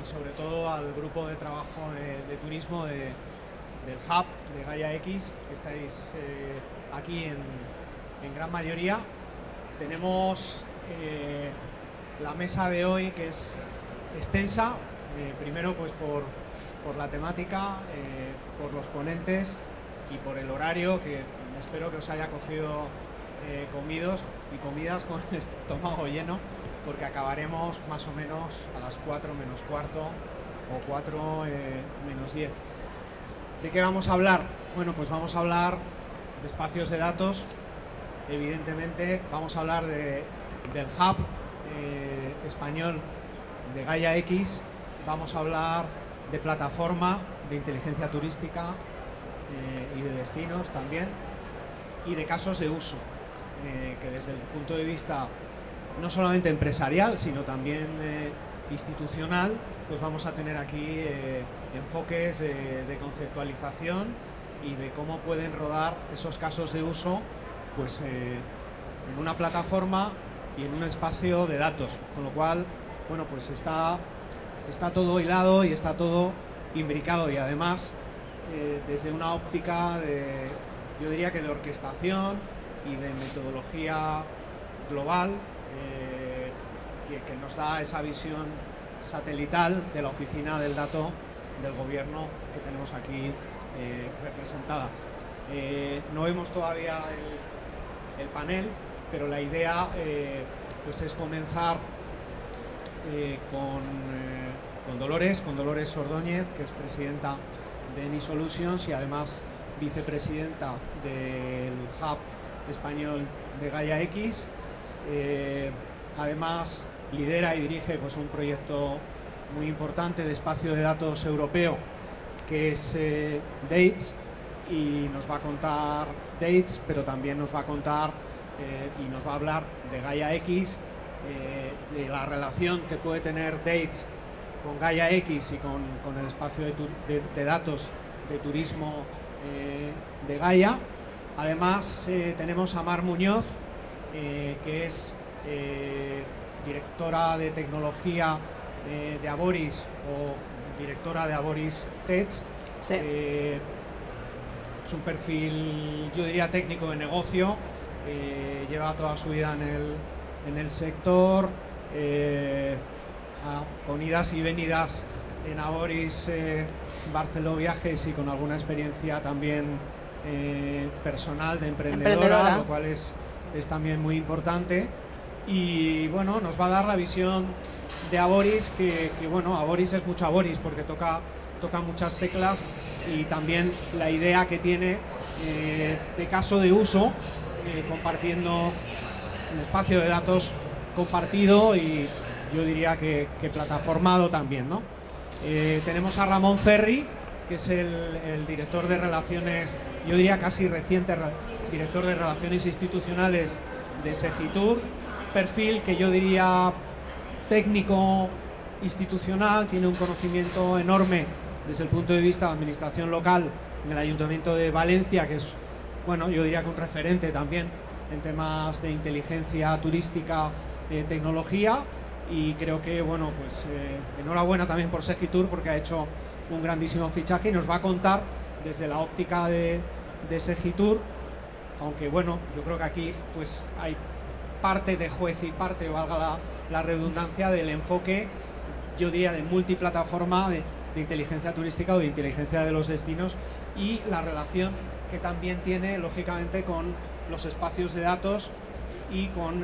sobre todo al grupo de trabajo de turismo del Hub de Gaia X, que estáis aquí en gran mayoría. Tenemos la mesa de hoy, que es extensa, primero pues por la temática, por los ponentes y por el horario, que espero que os haya cogido comidos y comidas con el estómago lleno, porque acabaremos más o menos a las 4 menos cuarto o 4 menos 10. ¿De qué vamos a hablar? Bueno, pues vamos a hablar de espacios de datos. Evidentemente vamos a hablar del Hub español de Gaia X. Vamos a hablar de plataforma, de inteligencia turística y de destinos también, y de casos de uso, que desde el punto de vista no solamente empresarial, sino también institucional, pues vamos a tener aquí enfoques de conceptualización y de cómo pueden rodar esos casos de uso pues en una plataforma y en un espacio de datos, con lo cual, bueno, pues está todo hilado y está todo imbricado, y además desde una óptica yo diría que de orquestación y de metodología global, que nos da esa visión satelital de la oficina del dato del gobierno que tenemos aquí representada. No vemos todavía el panel, pero la idea pues es comenzar con Dolores Ordóñez, que es presidenta de Eni Solutions y además vicepresidenta del Hub español de Gaia X. Además lidera y dirige pues un proyecto muy importante de espacio de datos europeo, que es DATES, y nos va a contar DATES, pero también nos va a contar y nos va a hablar de Gaia X, de la relación que puede tener DATES con Gaia X y con el espacio de datos de turismo de Gaia. Además tenemos a Mar Muñoz, que es directora de tecnología de Aboris, o directora de Aboris Tech. Sí. Es un perfil, yo diría, técnico de negocio, lleva toda su vida en el sector, con idas y venidas en Aboris, Barceló Viajes, y con alguna experiencia también personal de emprendedora, lo cual es también muy importante. Y bueno, nos va a dar la visión de Aboris, que bueno, Aboris es mucho Aboris porque toca muchas teclas, y también la idea que tiene de caso de uso, compartiendo un espacio de datos compartido y yo diría que plataformado también, ¿no? Tenemos a Ramón Ferri, que es el director de relaciones, yo diría casi reciente director de relaciones institucionales de Segitur, perfil que yo diría técnico institucional, tiene un conocimiento enorme desde el punto de vista de administración local en el Ayuntamiento de Valencia, que es, bueno, yo diría que un referente también en temas de inteligencia turística, tecnología, y creo que, bueno, pues enhorabuena también por Segitur, porque ha hecho un grandísimo fichaje y nos va a contar desde la óptica de Segitur, aunque bueno, yo creo que aquí pues hay parte de juez y parte, valga la redundancia, del enfoque, yo diría, de multiplataforma de inteligencia turística o de inteligencia de los destinos, y la relación que también tiene lógicamente con los espacios de datos y con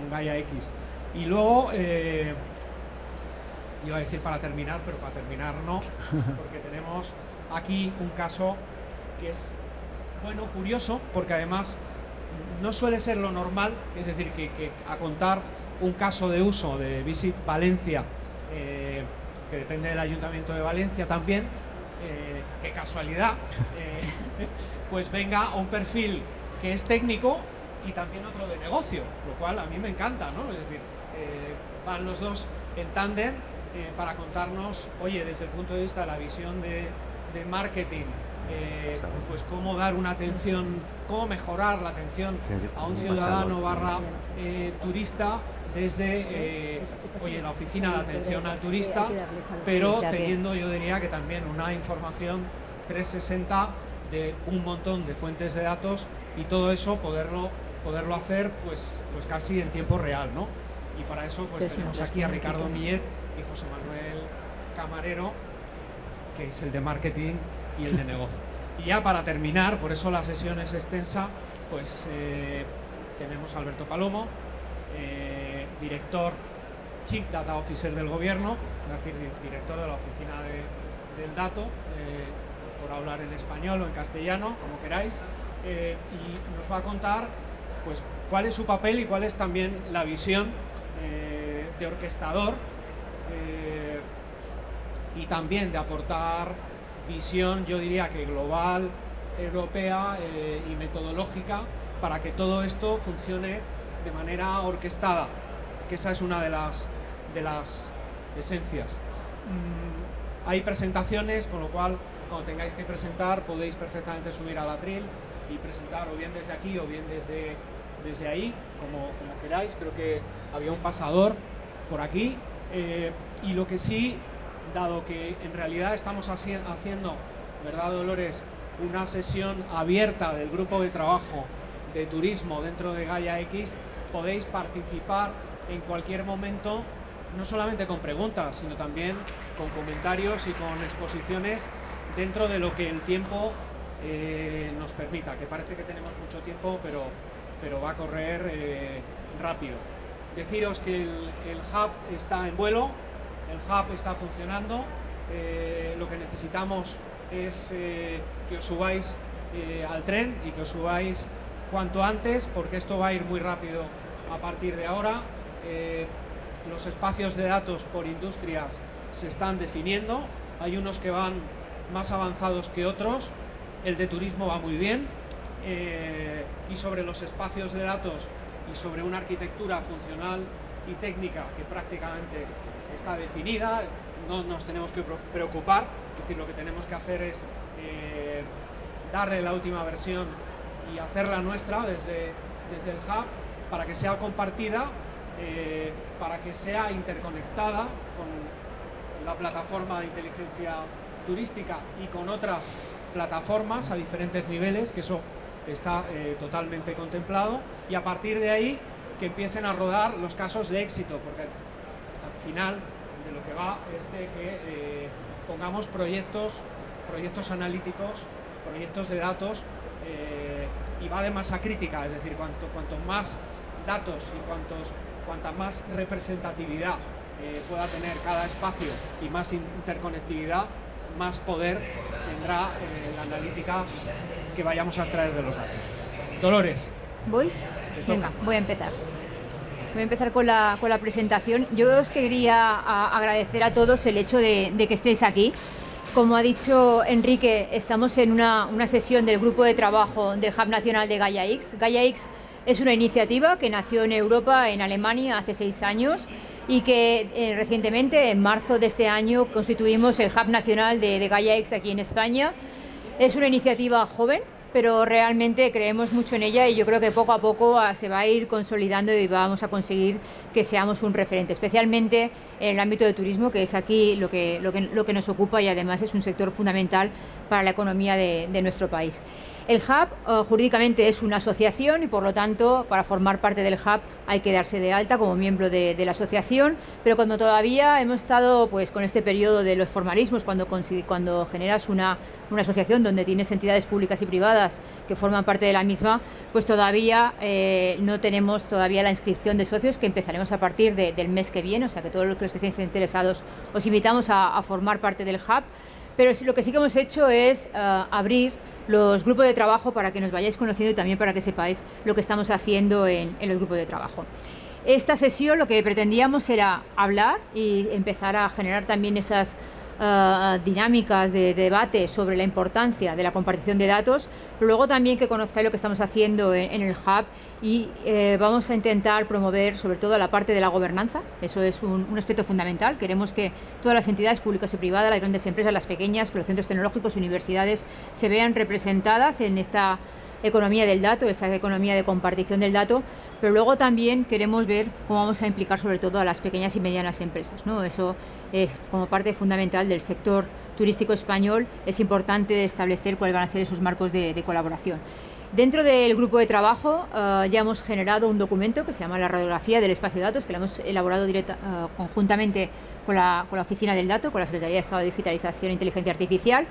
Gaia X. Y luego iba a decir para terminar, pero para terminar no, porque tenemos aquí un caso que es, bueno, curioso, porque además no suele ser lo normal, es decir, que a contar un caso de uso de Visit Valencia, que depende del Ayuntamiento de Valencia también, qué casualidad, pues venga un perfil que es técnico y también otro de negocio, lo cual a mí me encanta, ¿no? Es decir, van los dos en tándem para contarnos, oye, desde el punto de vista de la visión de marketing, pues cómo dar una atención, cómo mejorar la atención a un ciudadano / turista desde la oficina de atención al turista, pero teniendo, yo diría que también una información 360 de un montón de fuentes de datos, y todo eso poderlo hacer pues casi en tiempo real, ¿no? Y para eso pues tenemos aquí a Ricardo Millet y José Manuel Camarero, que es el de marketing y el de negocio. Y ya para terminar, por eso la sesión es extensa, pues tenemos a Alberto Palomo, director Chief Data Officer del gobierno, es decir, director de la oficina del dato, por hablar en español o en castellano, como queráis, y nos va a contar pues cuál es su papel y cuál es también la visión de orquestador, y también de aportar visión, yo diría que global, europea y metodológica, para que todo esto funcione de manera orquestada, que esa es una de las esencias. Hay presentaciones, con lo cual cuando tengáis que presentar podéis perfectamente subir al atril y presentar o bien desde aquí o bien desde ahí, como queráis. Creo que había un pasador por aquí, y lo que sí, dado que en realidad estamos haciendo, ¿verdad, Dolores?, una sesión abierta del grupo de trabajo de turismo dentro de Gaia X, podéis participar en cualquier momento, no solamente con preguntas, sino también con comentarios y con exposiciones dentro de lo que el tiempo nos permita, que parece que tenemos mucho tiempo, pero va a correr rápido. Deciros que el hub está en vuelo, el hub está funcionando, lo que necesitamos es que os subáis al tren y que os subáis cuanto antes, porque esto va a ir muy rápido a partir de ahora. Los espacios de datos por industrias se están definiendo, hay unos que van más avanzados que otros, el de turismo va muy bien, y sobre los espacios de datos y sobre una arquitectura funcional y técnica que prácticamente está definida, no nos tenemos que preocupar, es decir, lo que tenemos que hacer es darle la última versión y hacerla nuestra desde el hub, para que sea compartida, para que sea interconectada con la plataforma de inteligencia turística y con otras plataformas a diferentes niveles, que eso está totalmente contemplado, y a partir de ahí que empiecen a rodar los casos de éxito, porque al final de lo que va es de que pongamos proyectos analíticos, proyectos de datos, y va de masa crítica, es decir, cuanto más datos y cuanta más representatividad pueda tener cada espacio y más interconectividad, más poder tendrá la analítica que vayamos a extraer de los datos. Dolores. ¿Voy? Venga, voy a empezar. Voy a empezar con la presentación. Yo os quería agradecer a todos el hecho de que estéis aquí. Como ha dicho Enrique, estamos en una sesión del grupo de trabajo del Hub Nacional de Gaia X. Gaia X es una iniciativa que nació en Europa, en Alemania, hace 6 años, y que recientemente, en marzo de este año, constituimos el Hub Nacional de Gaia X aquí en España. Es una iniciativa joven, pero realmente creemos mucho en ella, y yo creo que poco a poco se va a ir consolidando y vamos a conseguir que seamos un referente, especialmente en el ámbito de turismo, que es aquí lo que nos ocupa, y además es un sector fundamental para la economía de nuestro país. El Hub jurídicamente es una asociación, y por lo tanto para formar parte del Hub hay que darse de alta como miembro de la asociación, pero cuando todavía hemos estado pues con este periodo de los formalismos, cuando generas una asociación donde tienes entidades públicas y privadas que forman parte de la misma, pues todavía no tenemos todavía la inscripción de socios, que empezaremos a partir del mes que viene, o sea que todos los que estéis interesados os invitamos a formar parte del Hub. Pero lo que sí que hemos hecho es abrir los grupos de trabajo para que nos vayáis conociendo y también para que sepáis lo que estamos haciendo en los grupos de trabajo. Esta sesión lo que pretendíamos era hablar y empezar a generar también esas dinámicas de debate sobre la importancia de la compartición de datos, pero luego también que conozcáis lo que estamos haciendo en el Hub, y vamos a intentar promover sobre todo la parte de la gobernanza. Eso es un aspecto fundamental. Queremos que todas las entidades públicas y privadas, las grandes empresas, las pequeñas, los centros tecnológicos, universidades, se vean representadas en esta economía del dato, esa economía de compartición del dato, pero luego también queremos ver cómo vamos a implicar sobre todo a las pequeñas y medianas empresas, ¿no? Eso es como parte fundamental del sector turístico español, es importante establecer cuáles van a ser esos marcos de colaboración. Dentro del grupo de trabajo ya hemos generado un documento que se llama la radiografía del espacio de datos, que lo hemos elaborado conjuntamente con la Oficina del Dato, con la Secretaría de Estado de Digitalización e Inteligencia Artificial.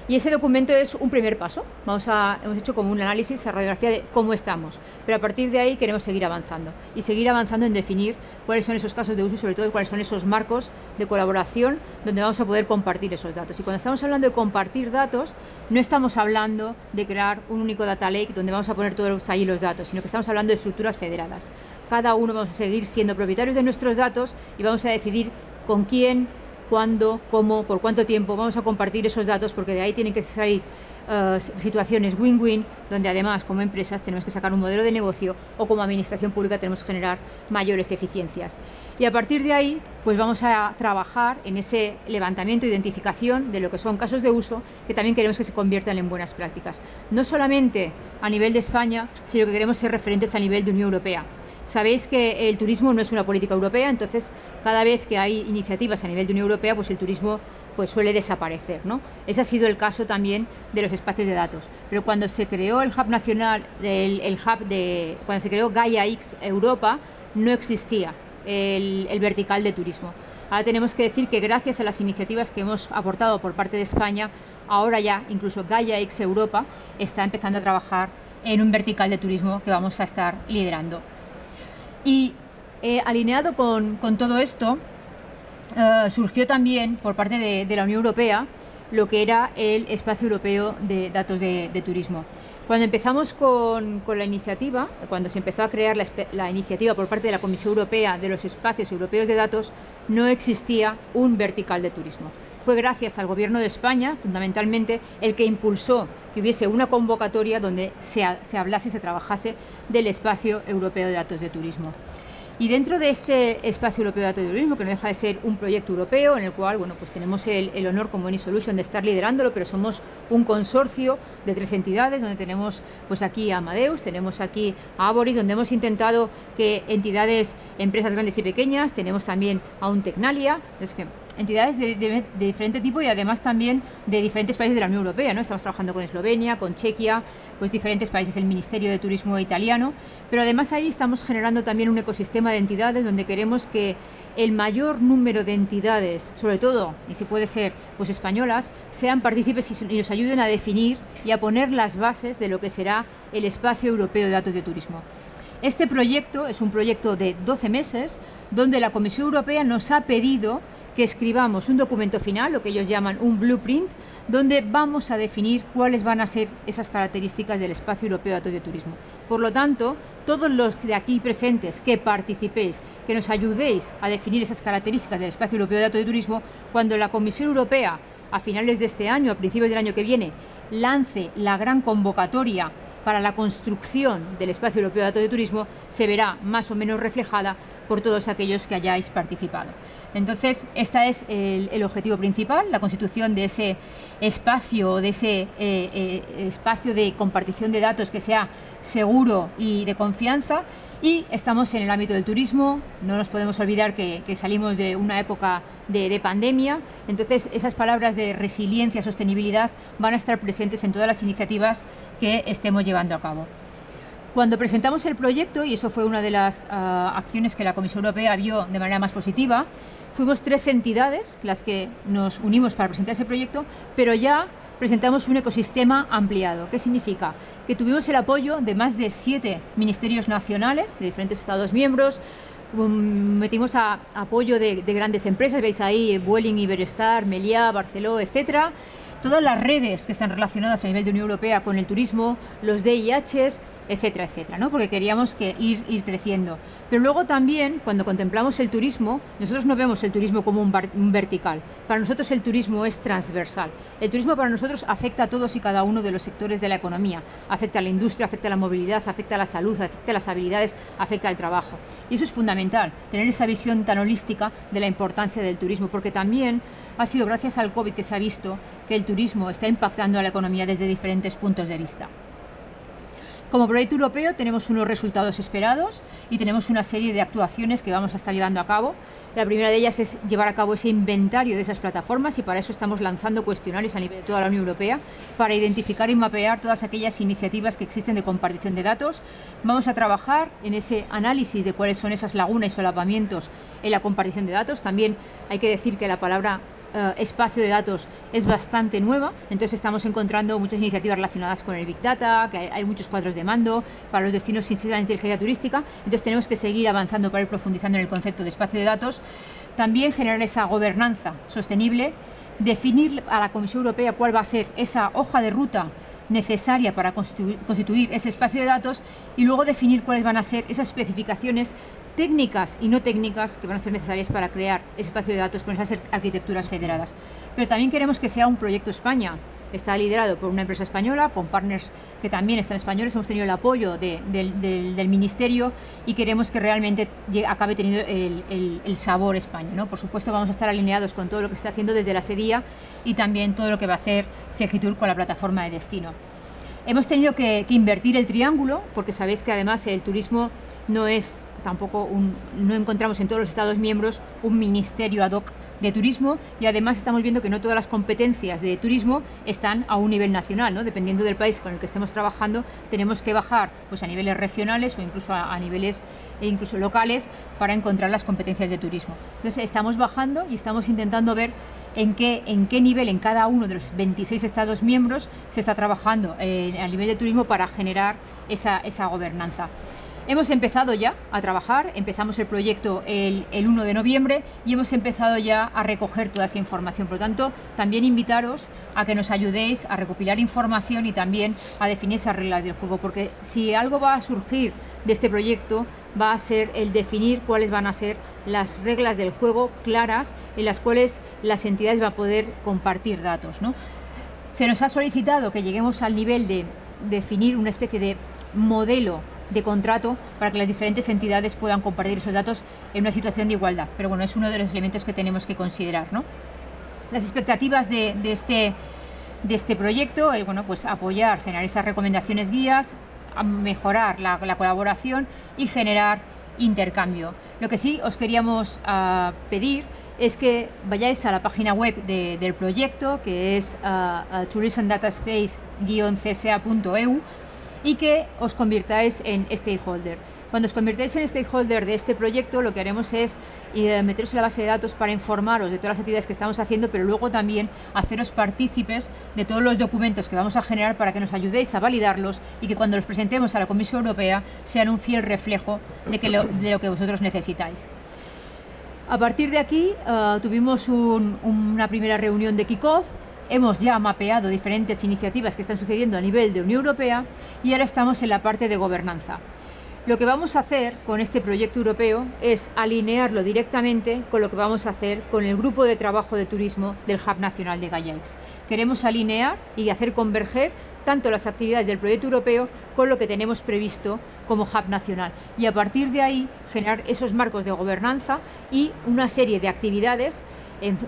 Y ese documento es un primer paso. Hemos hecho como un análisis, esa radiografía de cómo estamos, pero a partir de ahí queremos seguir avanzando y seguir avanzando en definir cuáles son esos casos de uso y sobre todo cuáles son esos marcos de colaboración donde vamos a poder compartir esos datos. Y cuando estamos hablando de compartir datos, no estamos hablando de crear un único data lake donde vamos a poner todos ahí los datos, sino que estamos hablando de estructuras federadas. Cada uno vamos a seguir siendo propietarios de nuestros datos y vamos a decidir con quién, cuándo, cómo, por cuánto tiempo vamos a compartir esos datos, porque de ahí tienen que salir situaciones win-win, donde además como empresas tenemos que sacar un modelo de negocio o como administración pública tenemos que generar mayores eficiencias. Y a partir de ahí pues vamos a trabajar en ese levantamiento e identificación de lo que son casos de uso que también queremos que se conviertan en buenas prácticas. No solamente a nivel de España, sino que queremos ser referentes a nivel de Unión Europea. Sabéis que el turismo no es una política europea, entonces cada vez que hay iniciativas a nivel de Unión Europea, pues el turismo pues suele desaparecer, ¿no? Ese ha sido el caso también de los espacios de datos. Pero cuando se creó el hub nacional, cuando se creó Gaia X Europa, no existía el vertical de turismo. Ahora tenemos que decir que gracias a las iniciativas que hemos aportado por parte de España, ahora ya incluso Gaia X Europa está empezando a trabajar en un vertical de turismo que vamos a estar liderando. Y alineado con todo esto, surgió también por parte de la Unión Europea lo que era el Espacio Europeo de Datos de Turismo. Cuando empezamos con la iniciativa, cuando se empezó a crear la iniciativa por parte de la Comisión Europea de los Espacios Europeos de Datos, no existía un vertical de turismo. Fue gracias al Gobierno de España, fundamentalmente, el que impulsó que hubiese una convocatoria donde se hablase y se trabajase del Espacio Europeo de Datos de Turismo. Y dentro de este Espacio Europeo de Datos de Turismo, que no deja de ser un proyecto europeo, en el cual pues tenemos el honor como Any-Solution de estar liderándolo, pero somos un consorcio de 13 entidades, donde tenemos pues aquí a Amadeus, tenemos aquí a Aboris, donde hemos intentado que entidades, empresas grandes y pequeñas, tenemos también a un Tecnalia, entonces que entidades de diferente tipo y además también de diferentes países de la Unión Europea, ¿no? Estamos trabajando con Eslovenia, con Chequia, pues diferentes países, el Ministerio de Turismo italiano, pero además ahí estamos generando también un ecosistema de entidades donde queremos que el mayor número de entidades, sobre todo, y si puede ser, pues españolas, sean partícipes y nos ayuden a definir y a poner las bases de lo que será el Espacio Europeo de Datos de Turismo. Este proyecto es un proyecto de 12 meses donde la Comisión Europea nos ha pedido que escribamos un documento final, lo que ellos llaman un blueprint, donde vamos a definir cuáles van a ser esas características del Espacio Europeo de Datos de Turismo. Por lo tanto, todos los de aquí presentes que participéis, que nos ayudéis a definir esas características del Espacio Europeo de Datos de Turismo, cuando la Comisión Europea, a finales de este año, a principios del año que viene, lance la gran convocatoria para la construcción del Espacio Europeo de Datos de Turismo, se verá más o menos reflejada por todos aquellos que hayáis participado. Entonces, este es el objetivo principal, la constitución de ese espacio, espacio de compartición de datos que sea seguro y de confianza. Y estamos en el ámbito del turismo, no nos podemos olvidar que salimos de una época de pandemia, entonces esas palabras de resiliencia, sostenibilidad van a estar presentes en todas las iniciativas que estemos llevando a cabo. Cuando presentamos el proyecto, y eso fue una de las acciones que la Comisión Europea vio de manera más positiva, fuimos 13 entidades las que nos unimos para presentar ese proyecto, pero ya presentamos un ecosistema ampliado. ¿Qué significa? Que tuvimos el apoyo de más de 7 ministerios nacionales de diferentes Estados miembros, metimos apoyo de grandes empresas, veis ahí Vueling, Iberestar, Meliá, Barceló, etcétera. Todas las redes que están relacionadas a nivel de Unión Europea con el turismo, los DIHs, etcétera, etcétera, ¿no? Porque queríamos ir creciendo. Pero luego también, cuando contemplamos el turismo, nosotros no vemos el turismo como un vertical. Para nosotros el turismo es transversal. El turismo para nosotros afecta a todos y cada uno de los sectores de la economía. Afecta a la industria, afecta a la movilidad, afecta a la salud, afecta a las habilidades, afecta al trabajo. Y eso es fundamental, tener esa visión tan holística de la importancia del turismo, porque también ha sido gracias al COVID que se ha visto que el turismo está impactando a la economía desde diferentes puntos de vista. Como proyecto europeo tenemos unos resultados esperados y tenemos una serie de actuaciones que vamos a estar llevando a cabo. La primera de ellas es llevar a cabo ese inventario de esas plataformas y para eso estamos lanzando cuestionarios a nivel de toda la Unión Europea para identificar y mapear todas aquellas iniciativas que existen de compartición de datos. Vamos a trabajar en ese análisis de cuáles son esas lagunas y solapamientos en la compartición de datos. También hay que decir que la palabra espacio de datos es bastante nueva, entonces estamos encontrando muchas iniciativas relacionadas con el Big Data, que hay muchos cuadros de mando para los destinos sin ser la inteligencia turística, entonces tenemos que seguir avanzando para ir profundizando en el concepto de espacio de datos. También generar esa gobernanza sostenible, definir a la Comisión Europea cuál va a ser esa hoja de ruta necesaria para constituir ese espacio de datos y luego definir cuáles van a ser esas especificaciones técnicas y no técnicas que van a ser necesarias para crear ese espacio de datos con esas arquitecturas federadas. Pero también queremos que sea un proyecto España. Está liderado por una empresa española, con partners que también están españoles. Hemos tenido el apoyo del Ministerio y queremos que realmente acabe teniendo el sabor España, ¿no? Por supuesto vamos a estar alineados con todo lo que está haciendo desde la SEDIA y también todo lo que va a hacer Segitur con la plataforma de destino. Hemos tenido que invertir el triángulo, porque sabéis que además el turismo no es tampoco no encontramos en todos los Estados miembros un ministerio ad hoc de turismo y además estamos viendo que no todas las competencias de turismo están a un nivel nacional, ¿no? Dependiendo del país con el que estemos trabajando, tenemos que bajar pues, a niveles regionales o incluso a niveles incluso locales para encontrar las competencias de turismo. Entonces estamos bajando y estamos intentando ver en qué nivel en cada uno de los 26 Estados miembros se está trabajando a nivel de turismo para generar esa gobernanza. Hemos empezado ya a trabajar, empezamos el proyecto el 1 de noviembre y hemos empezado ya a recoger toda esa información. Por lo tanto, también invitaros a que nos ayudéis a recopilar información y también a definir esas reglas del juego, porque si algo va a surgir de este proyecto va a ser el definir cuáles van a ser las reglas del juego claras en las cuales las entidades van a poder compartir datos, ¿no? Se nos ha solicitado que lleguemos al nivel de definir una especie de modelo de contrato para que las diferentes entidades puedan compartir esos datos en una situación de igualdad. Pero bueno, es uno de los elementos que tenemos que considerar, ¿no? Las expectativas de este proyecto es pues apoyar, generar esas recomendaciones guías, mejorar la colaboración y generar intercambio. Lo que sí os queríamos pedir es que vayáis a la página web del proyecto, que es tourismdataspace-csa.eu, y que os convirtáis en stakeholder. Cuando os convirtáis en stakeholder de este proyecto, lo que haremos es meteros en la base de datos para informaros de todas las actividades que estamos haciendo, pero luego también haceros partícipes de todos los documentos que vamos a generar para que nos ayudéis a validarlos y que cuando los presentemos a la Comisión Europea sean un fiel reflejo de lo que vosotros necesitáis. A partir de aquí tuvimos una primera reunión de kick-off. Hemos ya mapeado diferentes iniciativas que están sucediendo a nivel de Unión Europea y ahora estamos en la parte de gobernanza. Lo que vamos a hacer con este proyecto europeo es alinearlo directamente con lo que vamos a hacer con el grupo de trabajo de turismo del Hub Nacional de Gaia-X. Queremos alinear y hacer converger tanto las actividades del proyecto europeo con lo que tenemos previsto como Hub Nacional y a partir de ahí generar esos marcos de gobernanza y una serie de actividades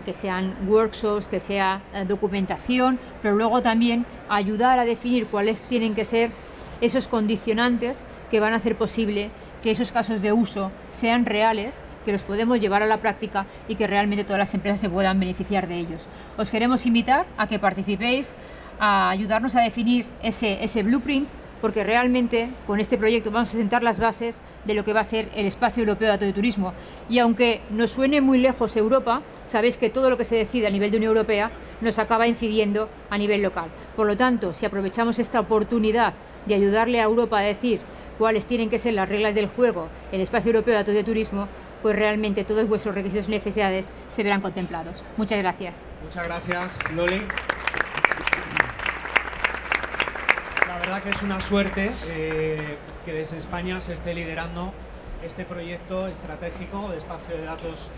que sean workshops, que sea documentación, pero luego también ayudar a definir cuáles tienen que ser esos condicionantes que van a hacer posible que esos casos de uso sean reales, que los podemos llevar a la práctica y que realmente todas las empresas se puedan beneficiar de ellos. Os queremos invitar a que participéis, a ayudarnos a definir ese blueprint, porque realmente con este proyecto vamos a sentar las bases de lo que va a ser el espacio europeo de datos de turismo. Y aunque nos suene muy lejos Europa, sabéis que todo lo que se decide a nivel de Unión Europea nos acaba incidiendo a nivel local. Por lo tanto, si aprovechamos esta oportunidad de ayudarle a Europa a decir cuáles tienen que ser las reglas del juego en el espacio europeo de datos de turismo, pues realmente todos vuestros requisitos y necesidades se verán contemplados. Muchas gracias. Muchas gracias, Loli. La verdad que es una suerte que desde España se esté liderando este proyecto estratégico de espacio de datos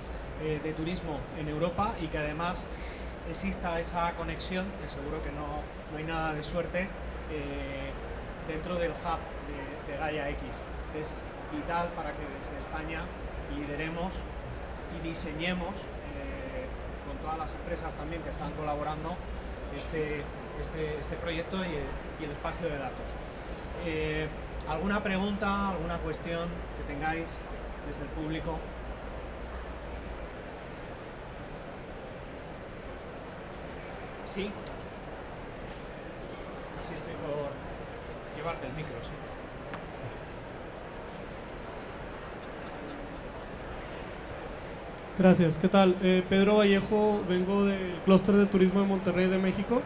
de turismo en Europa y que además exista esa conexión, que seguro que no hay nada de suerte, dentro del hub de Gaia-X. Es vital para que desde España lideremos y diseñemos con todas las empresas también que están colaborando este proyecto y el espacio de datos. ¿Alguna pregunta, alguna cuestión que tengáis desde el público? Sí. Casi estoy por llevarte el micro, sí. Gracias, ¿qué tal? Pedro Vallejo, vengo del Clúster de Turismo de Monterrey de México.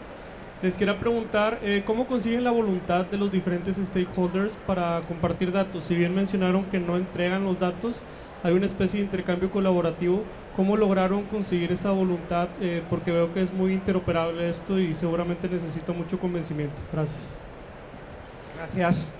Les quería preguntar, ¿cómo consiguen la voluntad de los diferentes stakeholders para compartir datos? Si bien mencionaron que no entregan los datos, hay una especie de intercambio colaborativo. ¿Cómo lograron conseguir esa voluntad? Porque veo que es muy interoperable esto y seguramente necesita mucho convencimiento. Gracias. Gracias.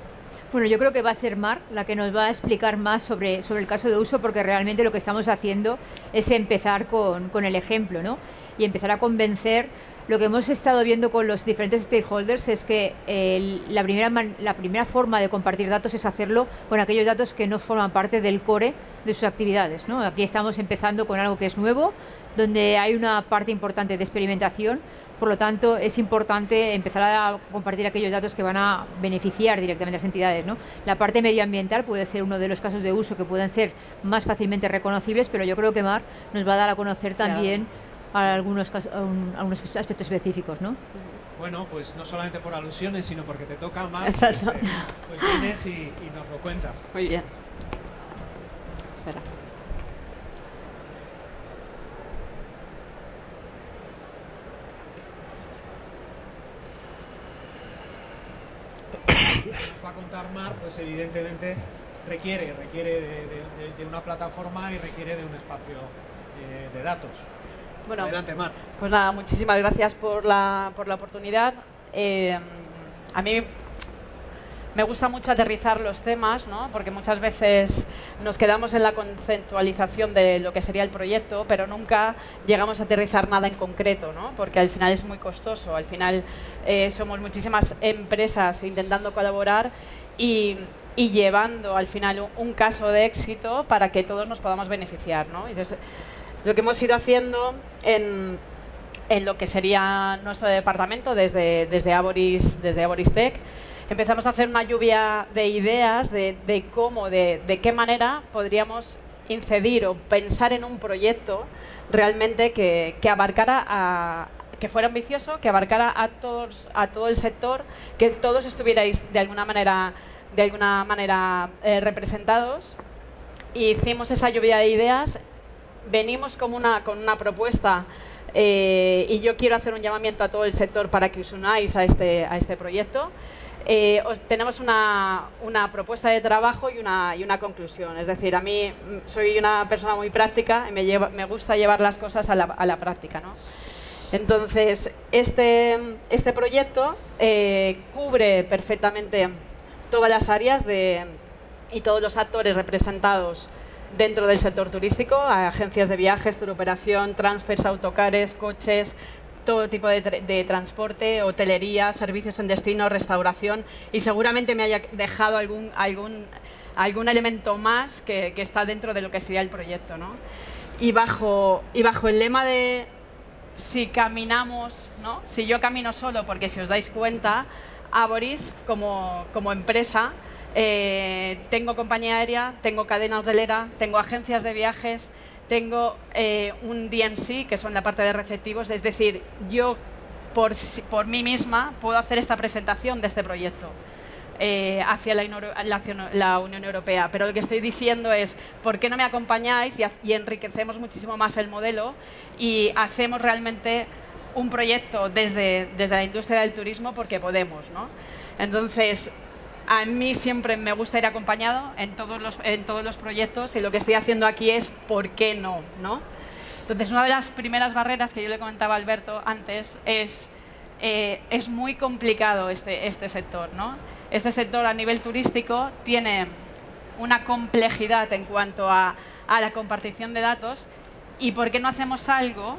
Bueno, yo creo que va a ser Mar la que nos va a explicar más sobre el caso de uso, porque realmente lo que estamos haciendo es empezar con el ejemplo, ¿no? Y empezar a convencer. Lo que hemos estado viendo con los diferentes stakeholders es que la primera forma de compartir datos es hacerlo con aquellos datos que no forman parte del core de sus actividades, ¿no? Aquí estamos empezando con algo que es nuevo, donde hay una parte importante de experimentación. Por lo tanto, es importante empezar a compartir aquellos datos que van a beneficiar directamente a las entidades, ¿no? La parte medioambiental puede ser uno de los casos de uso que puedan ser más fácilmente reconocibles, pero yo creo que Mar nos va a dar a conocer también algunos aspectos específicos, ¿no? Bueno, pues no solamente por alusiones, sino porque te toca más, Exacto. pues vienes y nos lo cuentas. Muy bien. Espera. Nos va a contar Mar, pues evidentemente requiere de una plataforma y requiere de un espacio de datos. Bueno, adelante, Mar. Pues nada, muchísimas gracias por la oportunidad. A mí me gusta mucho aterrizar los temas, ¿no? Porque muchas veces nos quedamos en la conceptualización de lo que sería el proyecto, pero nunca llegamos a aterrizar nada en concreto, ¿no? Porque al final es muy costoso. Al final somos muchísimas empresas intentando colaborar y llevando al final un caso de éxito para que todos nos podamos beneficiar, ¿no? Entonces, lo que hemos ido haciendo en lo que sería nuestro departamento desde Avoris Tech, empezamos a hacer una lluvia de ideas de cómo, de qué manera podríamos incidir o pensar en un proyecto realmente que abarcara que fuera ambicioso, que abarcara a todo el sector, que todos estuvierais de alguna manera representados. Y hicimos esa lluvia de ideas. Venimos con una propuesta y yo quiero hacer un llamamiento a todo el sector para que os unáis a este proyecto. Tenemos una propuesta de trabajo y una conclusión. Es decir, a mí soy una persona muy práctica y me gusta llevar las cosas a la práctica, ¿no? Entonces, este proyecto cubre perfectamente todas las áreas y todos los actores representados dentro del sector turístico, agencias de viajes, turoperación, transfers, autocares, coches, todo tipo de transporte, hotelería, servicios en destino, restauración, y seguramente me haya dejado algún elemento más que está dentro de lo que sería el proyecto, ¿no? Y bajo el lema de si caminamos, ¿no? Si yo camino solo, porque si os dais cuenta, Avoris como empresa, tengo compañía aérea, tengo cadena hotelera, tengo agencias de viajes, tengo un DMC, que son la parte de receptivos, es decir, yo por mí misma puedo hacer esta presentación de este proyecto hacia la Unión Europea. Pero lo que estoy diciendo es, ¿por qué no me acompañáis y enriquecemos muchísimo más el modelo y hacemos realmente un proyecto desde la industria del turismo porque podemos, ¿no? Entonces, a mí siempre me gusta ir acompañado en todos los proyectos y lo que estoy haciendo aquí es ¿por qué no? Entonces, una de las primeras barreras que yo le comentaba a Alberto antes es muy complicado este sector, ¿no? Este sector a nivel turístico tiene una complejidad en cuanto a la compartición de datos y ¿por qué no hacemos algo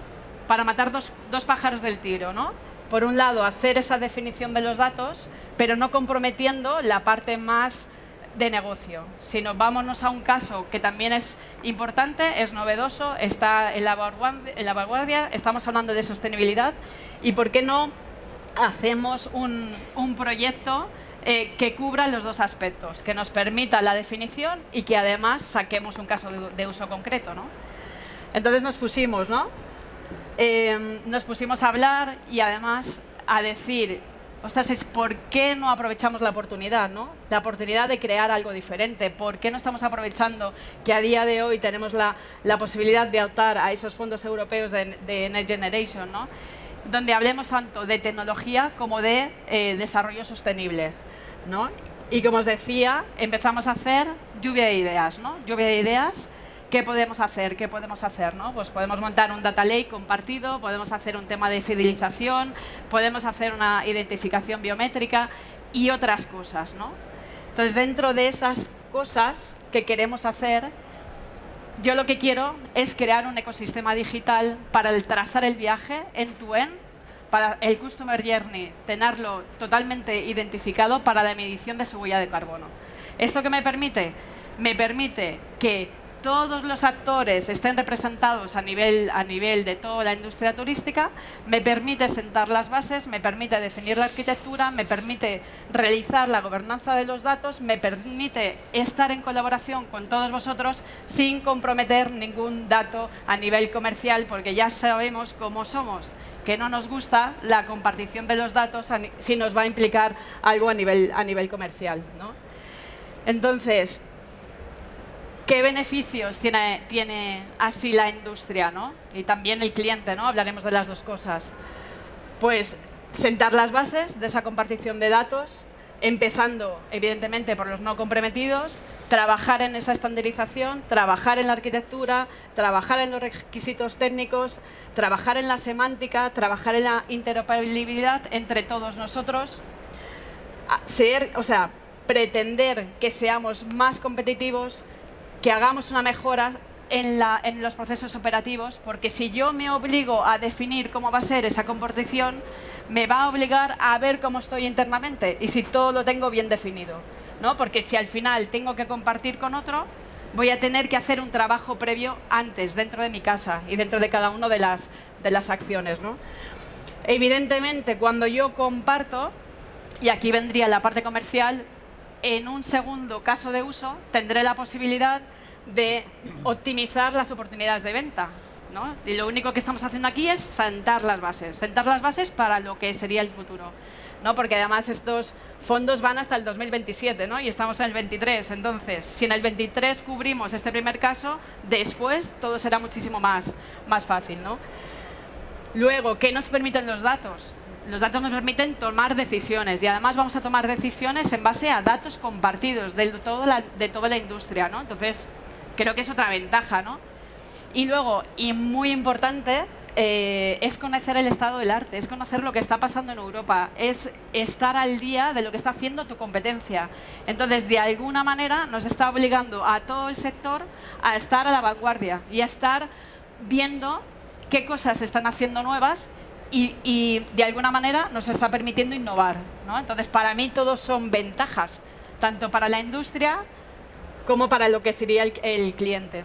para matar dos pájaros del tiro, ¿no? Por un lado, hacer esa definición de los datos, pero no comprometiendo la parte más de negocio, sino vámonos a un caso que también es importante, es novedoso, está en la vanguardia, estamos hablando de sostenibilidad y ¿por qué no hacemos un proyecto que cubra los dos aspectos, que nos permita la definición y que además saquemos un caso de uso concreto, ¿no? Entonces nos pusimos, ¿no? Nos pusimos a hablar y además a decir, ostras, ¿por qué no aprovechamos la oportunidad, ¿no? La oportunidad de crear algo diferente. ¿Por qué no estamos aprovechando que a día de hoy tenemos la posibilidad de optar a esos fondos europeos de Next Generation, ¿no? Donde hablemos tanto de tecnología como de desarrollo sostenible, ¿no? Y como os decía, empezamos a hacer lluvia de ideas, ¿no? Lluvia de ideas. ¿Qué podemos hacer? ¿Qué podemos hacer, ¿no? Pues podemos montar un data lake compartido, podemos hacer un tema de fidelización, podemos hacer una identificación biométrica y otras cosas, ¿no? Entonces, dentro de esas cosas que queremos hacer, yo lo que quiero es crear un ecosistema digital para el trazar el viaje end-to-end, para el Customer Journey, tenerlo totalmente identificado para la medición de su huella de carbono. ¿Esto qué me permite? Me permite que todos los actores estén representados a nivel de toda la industria turística, me permite sentar las bases, me permite definir la arquitectura, me permite realizar la gobernanza de los datos, me permite estar en colaboración con todos vosotros sin comprometer ningún dato a nivel comercial, porque ya sabemos cómo somos, que no nos gusta la compartición de los datos si nos va a implicar algo a nivel comercial, ¿no? Entonces, ¿qué beneficios tiene así la industria, ¿no? Y también el cliente, ¿no? Hablaremos de las dos cosas. Pues sentar las bases de esa compartición de datos, empezando, evidentemente, por los no comprometidos, trabajar en esa estandarización, trabajar en la arquitectura, trabajar en los requisitos técnicos, trabajar en la semántica, trabajar en la interoperabilidad entre todos nosotros, pretender que seamos más competitivos, que hagamos una mejora en los procesos operativos, porque si yo me obligo a definir cómo va a ser esa compartición, me va a obligar a ver cómo estoy internamente y si todo lo tengo bien definido, ¿no? Porque si al final tengo que compartir con otro, voy a tener que hacer un trabajo previo antes, dentro de mi casa y dentro de cada una de las acciones, ¿no? Evidentemente, cuando yo comparto, y aquí vendría la parte comercial, en un segundo caso de uso tendré la posibilidad de optimizar las oportunidades de venta, ¿no? Y lo único que estamos haciendo aquí es sentar las bases para lo que sería el futuro, ¿no? Porque además estos fondos van hasta el 2027, ¿no? Y estamos en el 23, entonces si en el 23 cubrimos este primer caso, después todo será muchísimo más fácil, ¿no? Luego, ¿qué nos permiten los datos? Los datos nos permiten tomar decisiones y además vamos a tomar decisiones en base a datos compartidos de toda la industria, ¿no? Entonces, creo que es otra ventaja, ¿no? Y luego, y muy importante, es conocer el estado del arte, es conocer lo que está pasando en Europa, es estar al día de lo que está haciendo tu competencia. Entonces, de alguna manera, nos está obligando a todo el sector a estar a la vanguardia y a estar viendo qué cosas se están haciendo nuevas y de alguna manera nos está permitiendo innovar, ¿no? Entonces, para mí todos son ventajas, tanto para la industria como para lo que sería el cliente.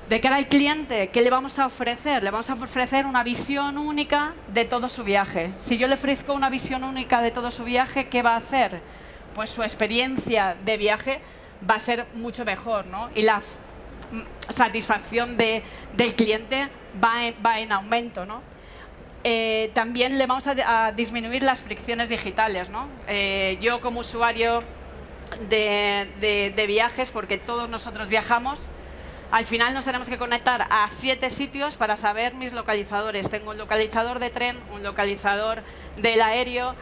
De cara al cliente, ¿qué le vamos a ofrecer? Le vamos a ofrecer una visión única de todo su viaje. Si yo le ofrezco una visión única de todo su viaje, ¿qué va a hacer? Pues su experiencia de viaje va a ser mucho mejor, ¿no? Y la satisfacción del cliente va en aumento, ¿no? También le vamos a disminuir las fricciones digitales, ¿no? Yo como usuario de viajes, porque todos nosotros viajamos, al final nos tenemos que conectar a 7 sitios para saber mis localizadores. Tengo un localizador de tren, un localizador del aéreo.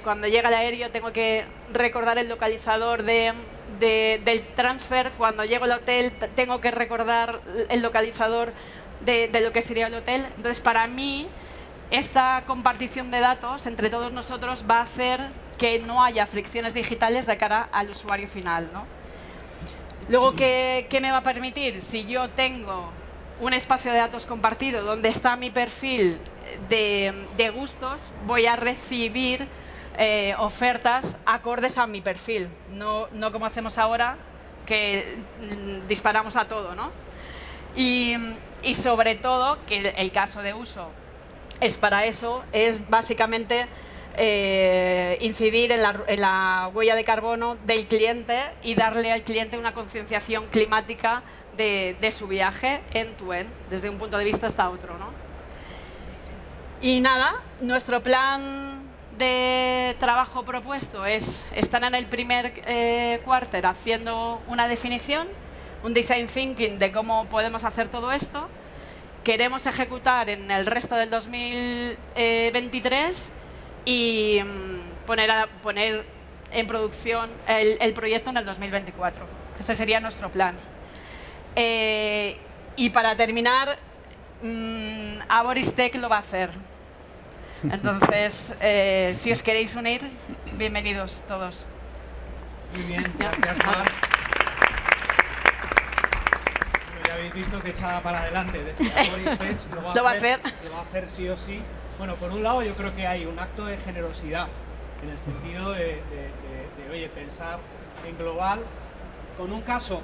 Cuando llega el aéreo tengo que recordar el localizador del transfer. Cuando llego al hotel tengo que recordar el localizador de lo que sería el hotel. Entonces, para mí, esta compartición de datos entre todos nosotros va a hacer que no haya fricciones digitales de cara al usuario final, ¿no? Luego, ¿qué me va a permitir? Si yo tengo un espacio de datos compartido donde está mi perfil de gustos, voy a recibir ofertas acordes a mi perfil, no como hacemos ahora, que disparamos a todo, ¿no? Y sobre todo, que el caso de uso es para eso, es básicamente incidir en la huella de carbono del cliente y darle al cliente una concienciación climática de su viaje end-to-end, desde un punto de vista hasta otro, ¿no? Y nada, nuestro plan de trabajo propuesto es estar en el primer quarter haciendo una definición, un design thinking de cómo podemos hacer todo esto. Queremos ejecutar en el resto del 2023 y poner en producción el proyecto en el 2024. Este sería nuestro plan. Y para terminar, Aboristech lo va a hacer. Entonces, si os queréis unir, bienvenidos todos. Muy bien, gracias, Mar. Bueno, ya habéis visto que echada para adelante. Aboristech lo va a hacer sí o sí. Bueno, por un lado yo creo que hay un acto de generosidad, en el sentido de oye, pensar en global, con un caso,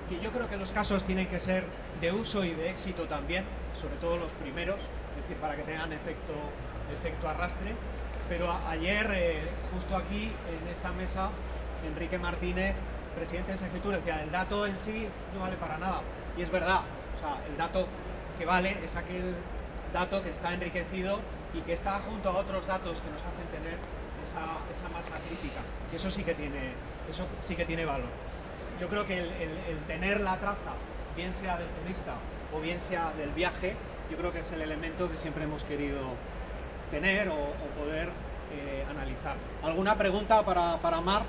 que yo creo que los casos tienen que ser de uso y de éxito también, sobre todo los primeros, es decir, para que tengan efecto arrastre. Pero ayer, justo aquí, en esta mesa, Enrique Martínez, presidente de Segitur, decía, el dato en sí no vale para nada. Y es verdad, o sea, el dato que vale es aquel dato que está enriquecido y que está junto a otros datos que nos hacen tener esa masa crítica. Y eso sí que tiene valor. Yo creo que el tener la traza, bien sea del turista o bien sea del viaje, yo creo que es el elemento que siempre hemos querido tener o poder analizar. ¿Alguna pregunta para Mar?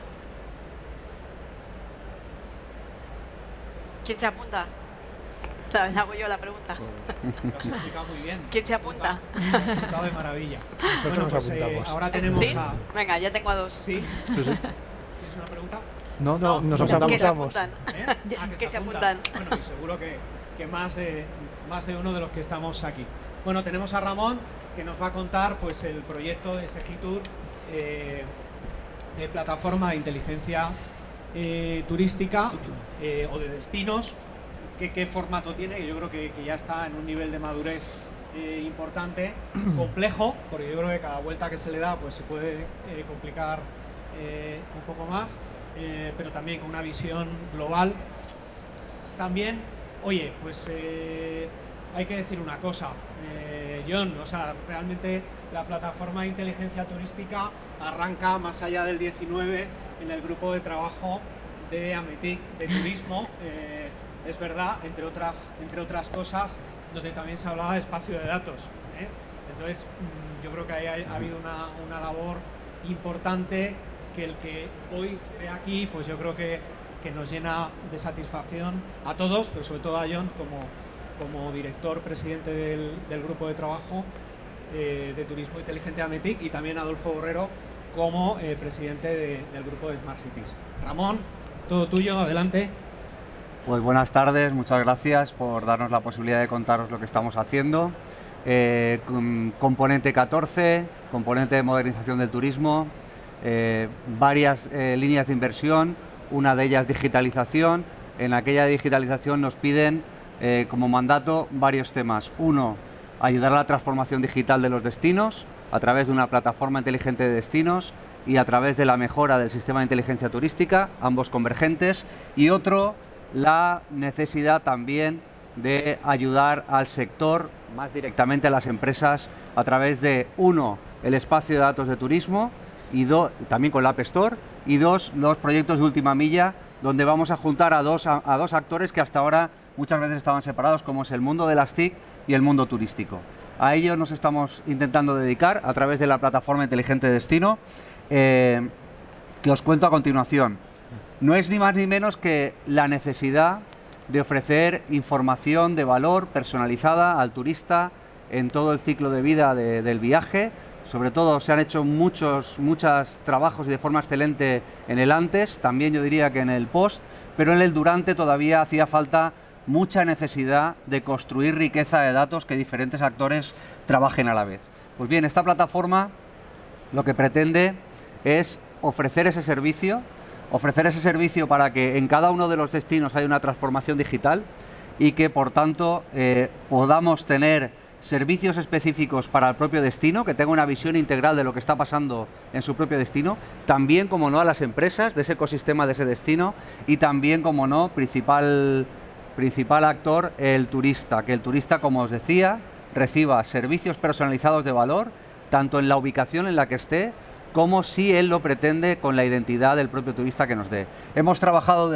¿Quién se apunta? La hago yo la pregunta. Lo has explicado muy bien. ¿Quién se apunta? Lo has explicado de maravilla. Nosotros nos apuntamos. Ahora tenemos ¿Sí? a... Venga, ya tengo a dos. ¿Sí? Sí. ¿Tienes una pregunta? No, nos que se apuntamos. apuntan. Que se apuntan. Bueno, y seguro que más de uno de los que estamos aquí. Bueno, tenemos a Ramón, que nos va a contar pues el proyecto de Segitur de plataforma de inteligencia turística o de destinos, qué formato tiene, que yo creo que ya está en un nivel de madurez importante, complejo, porque yo creo que cada vuelta que se le da pues se puede complicar un poco más, pero también con una visión global. También, oye, pues hay que decir una cosa, John, o sea, realmente la plataforma de inteligencia turística arranca más allá del 19 en el grupo de trabajo de Ametic de turismo, es verdad, entre otras cosas, donde también se hablaba de espacio de datos. Entonces, yo creo que ahí ha habido una labor importante que el que hoy se ve aquí, pues yo creo que nos llena de satisfacción a todos, pero sobre todo a John como director presidente del grupo de trabajo de turismo inteligente Ametic, y también a Adolfo Borrero como presidente del grupo de Smart Cities. Ramón, todo tuyo, adelante. Pues buenas tardes, muchas gracias por darnos la posibilidad de contaros lo que estamos haciendo. Componente 14, componente de modernización del turismo, varias líneas de inversión, una de ellas digitalización. En aquella digitalización nos piden como mandato varios temas. Uno, ayudar a la transformación digital de los destinos a través de una plataforma inteligente de destinos y a través de la mejora del sistema de inteligencia turística, ambos convergentes. Y otro, la necesidad también de ayudar al sector, más directamente a las empresas, a través de, uno, el espacio de datos de turismo, y también con la App Store, y dos, los proyectos de última milla, donde vamos a juntar a dos actores que hasta ahora muchas veces estaban separados, como es el mundo de las TIC y el mundo turístico. A ello nos estamos intentando dedicar a través de la plataforma inteligente de destino, que os cuento a continuación. No es ni más ni menos que la necesidad de ofrecer información de valor personalizada al turista en todo el ciclo de vida del viaje. Sobre todo se han hecho muchos trabajos y de forma excelente en el antes, también yo diría que en el post, pero en el durante todavía hacía falta mucha necesidad de construir riqueza de datos que diferentes actores trabajen a la vez. Pues bien, esta plataforma lo que pretende es ofrecer ese servicio para que en cada uno de los destinos haya una transformación digital y que por tanto podamos tener servicios específicos para el propio destino, que tenga una visión integral de lo que está pasando en su propio destino, también, como no, a las empresas de ese ecosistema, de ese destino, y también, como no, principal actor, el turista, que el turista, como os decía, reciba servicios personalizados de valor, tanto en la ubicación en la que esté, como si él lo pretende con la identidad del propio turista que nos dé. Hemos trabajado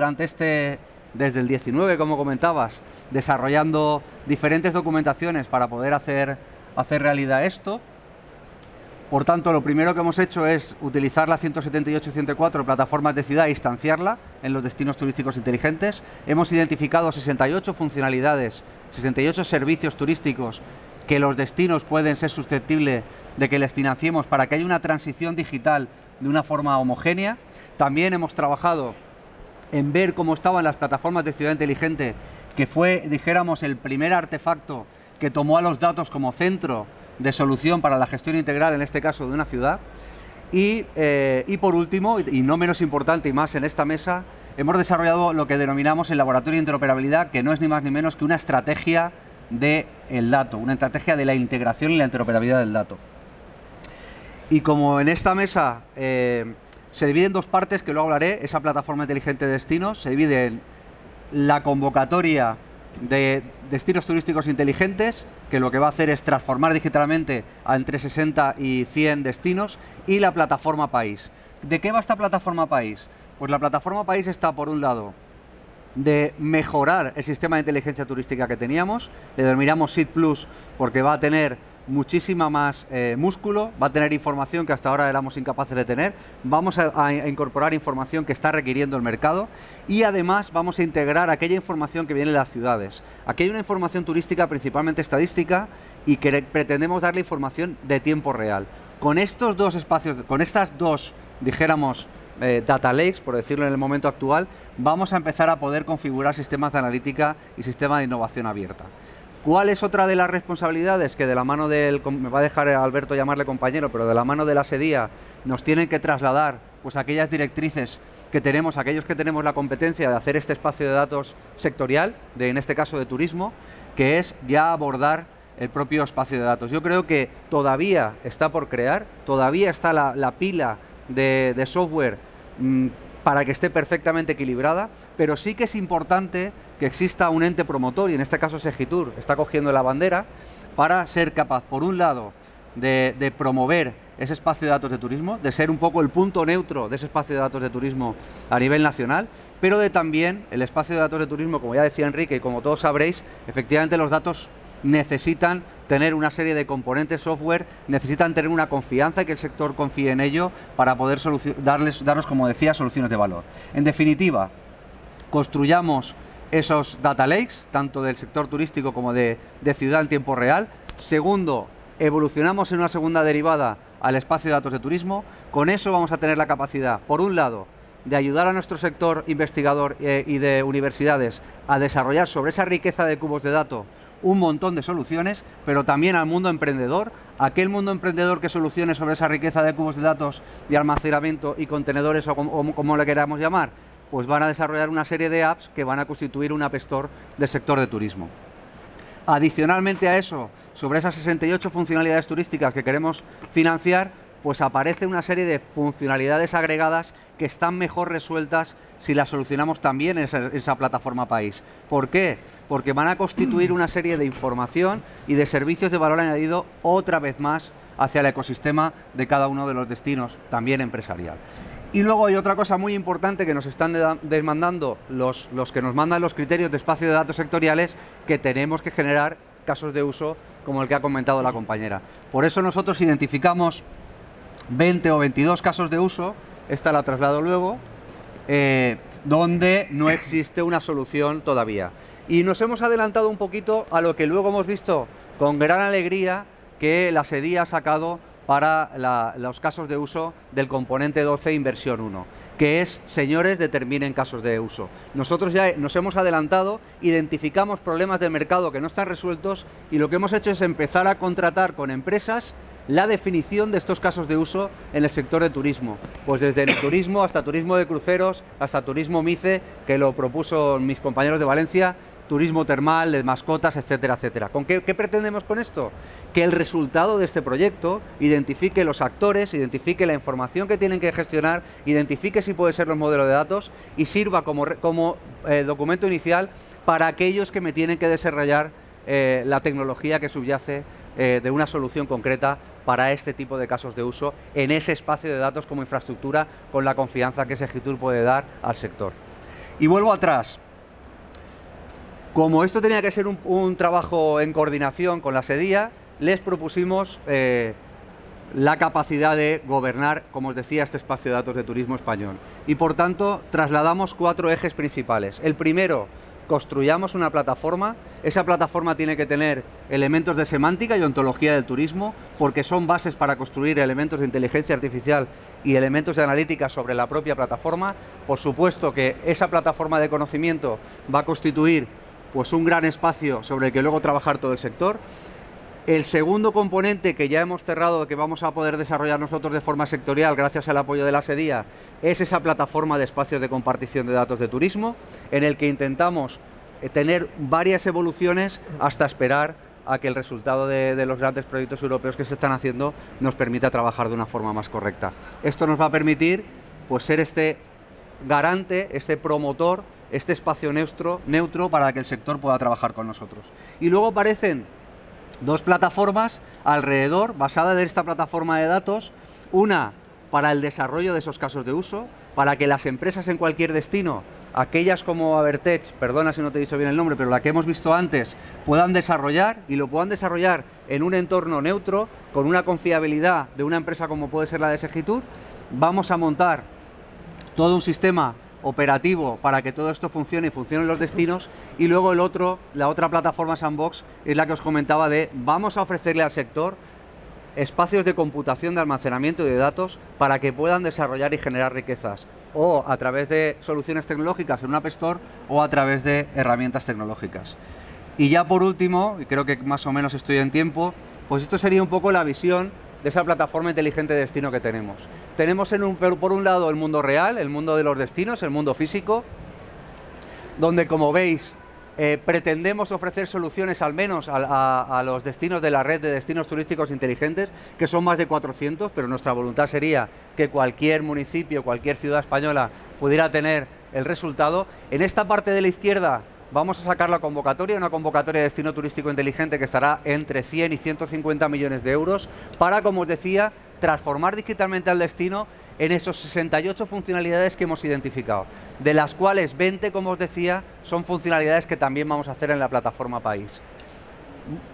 desde el 19, como comentabas, desarrollando diferentes documentaciones para poder hacer realidad esto. Por tanto, lo primero que hemos hecho es utilizar la 178 y 104 plataformas de ciudad e instanciarla en los destinos turísticos inteligentes. Hemos identificado 68 funcionalidades, 68 servicios turísticos que los destinos pueden ser susceptibles de que les financiemos para que haya una transición digital de una forma homogénea. También hemos trabajado en ver cómo estaban las plataformas de ciudad inteligente, que fue, dijéramos, el primer artefacto que tomó a los datos como centro de solución para la gestión integral, en este caso de una ciudad. Y por último, y no menos importante y más en esta mesa, hemos desarrollado lo que denominamos el laboratorio de interoperabilidad, que no es ni más ni menos que una estrategia del dato, una estrategia de la integración y la interoperabilidad del dato. Y como en esta mesa se divide en dos partes, que luego hablaré, esa plataforma inteligente de destinos, se divide en la convocatoria de destinos turísticos inteligentes, que lo que va a hacer es transformar digitalmente a entre 60 y 100 destinos, y la plataforma país. ¿De qué va esta plataforma país? Pues la plataforma país está, por un lado, de mejorar el sistema de inteligencia turística que teníamos, le denominamos SIT Plus porque va a tener muchísima más músculo, va a tener información que hasta ahora éramos incapaces de tener, vamos a incorporar información que está requiriendo el mercado y además vamos a integrar aquella información que viene de las ciudades. Aquí hay una información turística principalmente estadística y que pretendemos darle información de tiempo real. Con estos dos espacios, con estas dos, dijéramos, data lakes, por decirlo en el momento actual, vamos a empezar a poder configurar sistemas de analítica y sistemas de innovación abierta. ¿Cuál es otra de las responsabilidades que de la mano del, me va a dejar Alberto llamarle compañero, pero de la mano de la SEDIA nos tienen que trasladar pues aquellas directrices que tenemos, aquellos que tenemos la competencia de hacer este espacio de datos sectorial, en este caso de turismo, que es ya abordar el propio espacio de datos? Yo creo que todavía está por crear, todavía está la pila de software para que esté perfectamente equilibrada, pero sí que es importante que exista un ente promotor, y en este caso Segitur está cogiendo la bandera, para ser capaz, por un lado, de promover ese espacio de datos de turismo, de ser un poco el punto neutro de ese espacio de datos de turismo a nivel nacional, pero de también el espacio de datos de turismo, como ya decía Enrique, y como todos sabréis, efectivamente los datos necesitan tener una serie de componentes software, necesitan tener una confianza y que el sector confíe en ello para poder darnos, como decía, soluciones de valor. En definitiva, construyamos esos data lakes, tanto del sector turístico como de ciudad en tiempo real. Segundo, evolucionamos en una segunda derivada al espacio de datos de turismo. Con eso vamos a tener la capacidad, por un lado, de ayudar a nuestro sector investigador y de universidades a desarrollar sobre esa riqueza de cubos de datos un montón de soluciones, pero también al mundo emprendedor, aquel mundo emprendedor que solucione sobre esa riqueza de cubos de datos, de almacenamiento y contenedores, o como le queramos llamar, pues van a desarrollar una serie de apps que van a constituir un App Store del sector de turismo. Adicionalmente a eso, sobre esas 68 funcionalidades turísticas que queremos financiar, pues aparece una serie de funcionalidades agregadas que están mejor resueltas si las solucionamos también en esa plataforma país. ¿Por qué? Porque van a constituir una serie de información y de servicios de valor añadido otra vez más hacia el ecosistema de cada uno de los destinos, también empresarial. Y luego hay otra cosa muy importante que nos están demandando los que nos mandan los criterios de espacio de datos sectoriales, que tenemos que generar casos de uso como el que ha comentado la compañera. Por eso nosotros identificamos 20 o 22 casos de uso, esta la traslado luego, donde no existe una solución todavía. Y nos hemos adelantado un poquito a lo que luego hemos visto con gran alegría que la SEDIA ha sacado para los casos de uso del componente 12 inversión 1, que es, señores, determinen casos de uso. Nosotros ya nos hemos adelantado, identificamos problemas de mercado que no están resueltos y lo que hemos hecho es empezar a contratar con empresas la definición de estos casos de uso en el sector de turismo. Pues desde el turismo hasta turismo de cruceros, hasta turismo MICE, que lo propuso mis compañeros de Valencia, turismo termal, de mascotas, etcétera, etcétera. ¿Qué pretendemos con esto? Que el resultado de este proyecto identifique los actores, identifique la información que tienen que gestionar, identifique si puede ser los modelos de datos y sirva como documento inicial para aquellos que me tienen que desarrollar la tecnología que subyace de una solución concreta para este tipo de casos de uso en ese espacio de datos como infraestructura, con la confianza que Segitur puede dar al sector. Y vuelvo atrás. Como esto tenía que ser un trabajo en coordinación con la SEDIA, les propusimos la capacidad de gobernar, como os decía, este espacio de datos de turismo español. Y por tanto, trasladamos 4 ejes principales. El primero, construyamos una plataforma. Esa plataforma tiene que tener elementos de semántica y ontología del turismo, porque son bases para construir elementos de inteligencia artificial y elementos de analítica sobre la propia plataforma. Por supuesto que esa plataforma de conocimiento va a constituir pues un gran espacio sobre el que luego trabajar todo el sector. El segundo componente que ya hemos cerrado, que vamos a poder desarrollar nosotros de forma sectorial gracias al apoyo de la SEDIA, es esa plataforma de espacios de compartición de datos de turismo, en el que intentamos tener varias evoluciones hasta esperar a que el resultado de los grandes proyectos europeos que se están haciendo nos permita trabajar de una forma más correcta. Esto nos va a permitir pues ser este garante, este promotor, este espacio neutro para que el sector pueda trabajar con nosotros. Y luego aparecen 2 plataformas alrededor, basadas en esta plataforma de datos, una para el desarrollo de esos casos de uso, para que las empresas en cualquier destino, aquellas como Abertech, perdona si no te he dicho bien el nombre, pero la que hemos visto antes, puedan desarrollar y lo puedan desarrollar en un entorno neutro, con una confiabilidad de una empresa como puede ser la de Segitur. Vamos a montar todo un sistema operativo para que todo esto funcione y funcionen los destinos, y luego la otra plataforma Sandbox es la que os comentaba de vamos a ofrecerle al sector espacios de computación, de almacenamiento y de datos para que puedan desarrollar y generar riquezas, o a través de soluciones tecnológicas en una App Store o a través de herramientas tecnológicas. Y ya por último, y creo que más o menos estoy en tiempo, pues esto sería un poco la visión de esa plataforma inteligente de destino que tenemos. Tenemos por un lado el mundo real, el mundo de los destinos, el mundo físico, donde como veis pretendemos ofrecer soluciones al menos a los destinos de la red de destinos turísticos inteligentes, que son más de 400, pero nuestra voluntad sería que cualquier municipio, cualquier ciudad española pudiera tener el resultado. En esta parte de la izquierda vamos a sacar la convocatoria, una convocatoria de destino turístico inteligente que estará entre 100 y 150 millones de euros para, como os decía, transformar digitalmente al destino en esos 68 funcionalidades que hemos identificado, de las cuales 20, como os decía, son funcionalidades que también vamos a hacer en la plataforma País.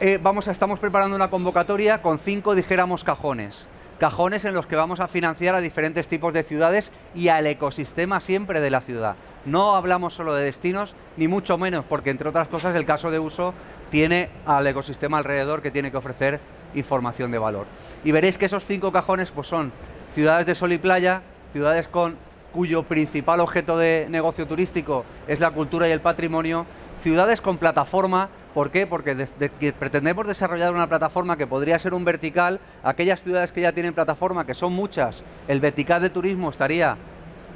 Estamos preparando una convocatoria con 5, dijéramos, cajones en los que vamos a financiar a diferentes tipos de ciudades y al ecosistema siempre de la ciudad. No hablamos solo de destinos, ni mucho menos, porque entre otras cosas el caso de uso tiene al ecosistema alrededor que tiene que ofrecer información de valor. Y veréis que esos 5 cajones pues son ciudades de sol y playa, ciudades cuyo principal objeto de negocio turístico es la cultura y el patrimonio, ciudades con plataforma. ¿Por qué? Porque pretendemos desarrollar una plataforma que podría ser un vertical. Aquellas ciudades que ya tienen plataforma, que son muchas, el vertical de turismo estaría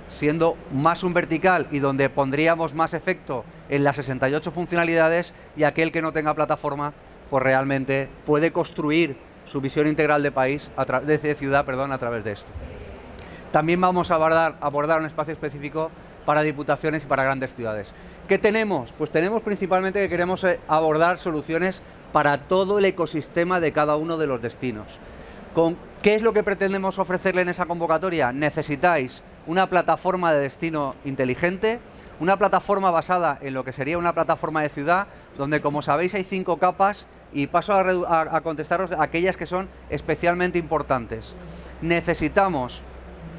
siendo más un vertical y donde pondríamos más efecto en las 68 funcionalidades, y aquel que no tenga plataforma pues realmente puede construir su visión integral de país, de ciudad, a través de esto. También vamos a abordar un espacio específico para diputaciones y para grandes ciudades. ¿Qué tenemos? Pues tenemos principalmente que queremos abordar soluciones para todo el ecosistema de cada uno de los destinos. ¿Qué es lo que pretendemos ofrecerle en esa convocatoria? Necesitáis una plataforma de destino inteligente, una plataforma basada en lo que sería una plataforma de ciudad, donde, como sabéis, hay 5 capas, y paso a contestaros aquellas que son especialmente importantes. Necesitamos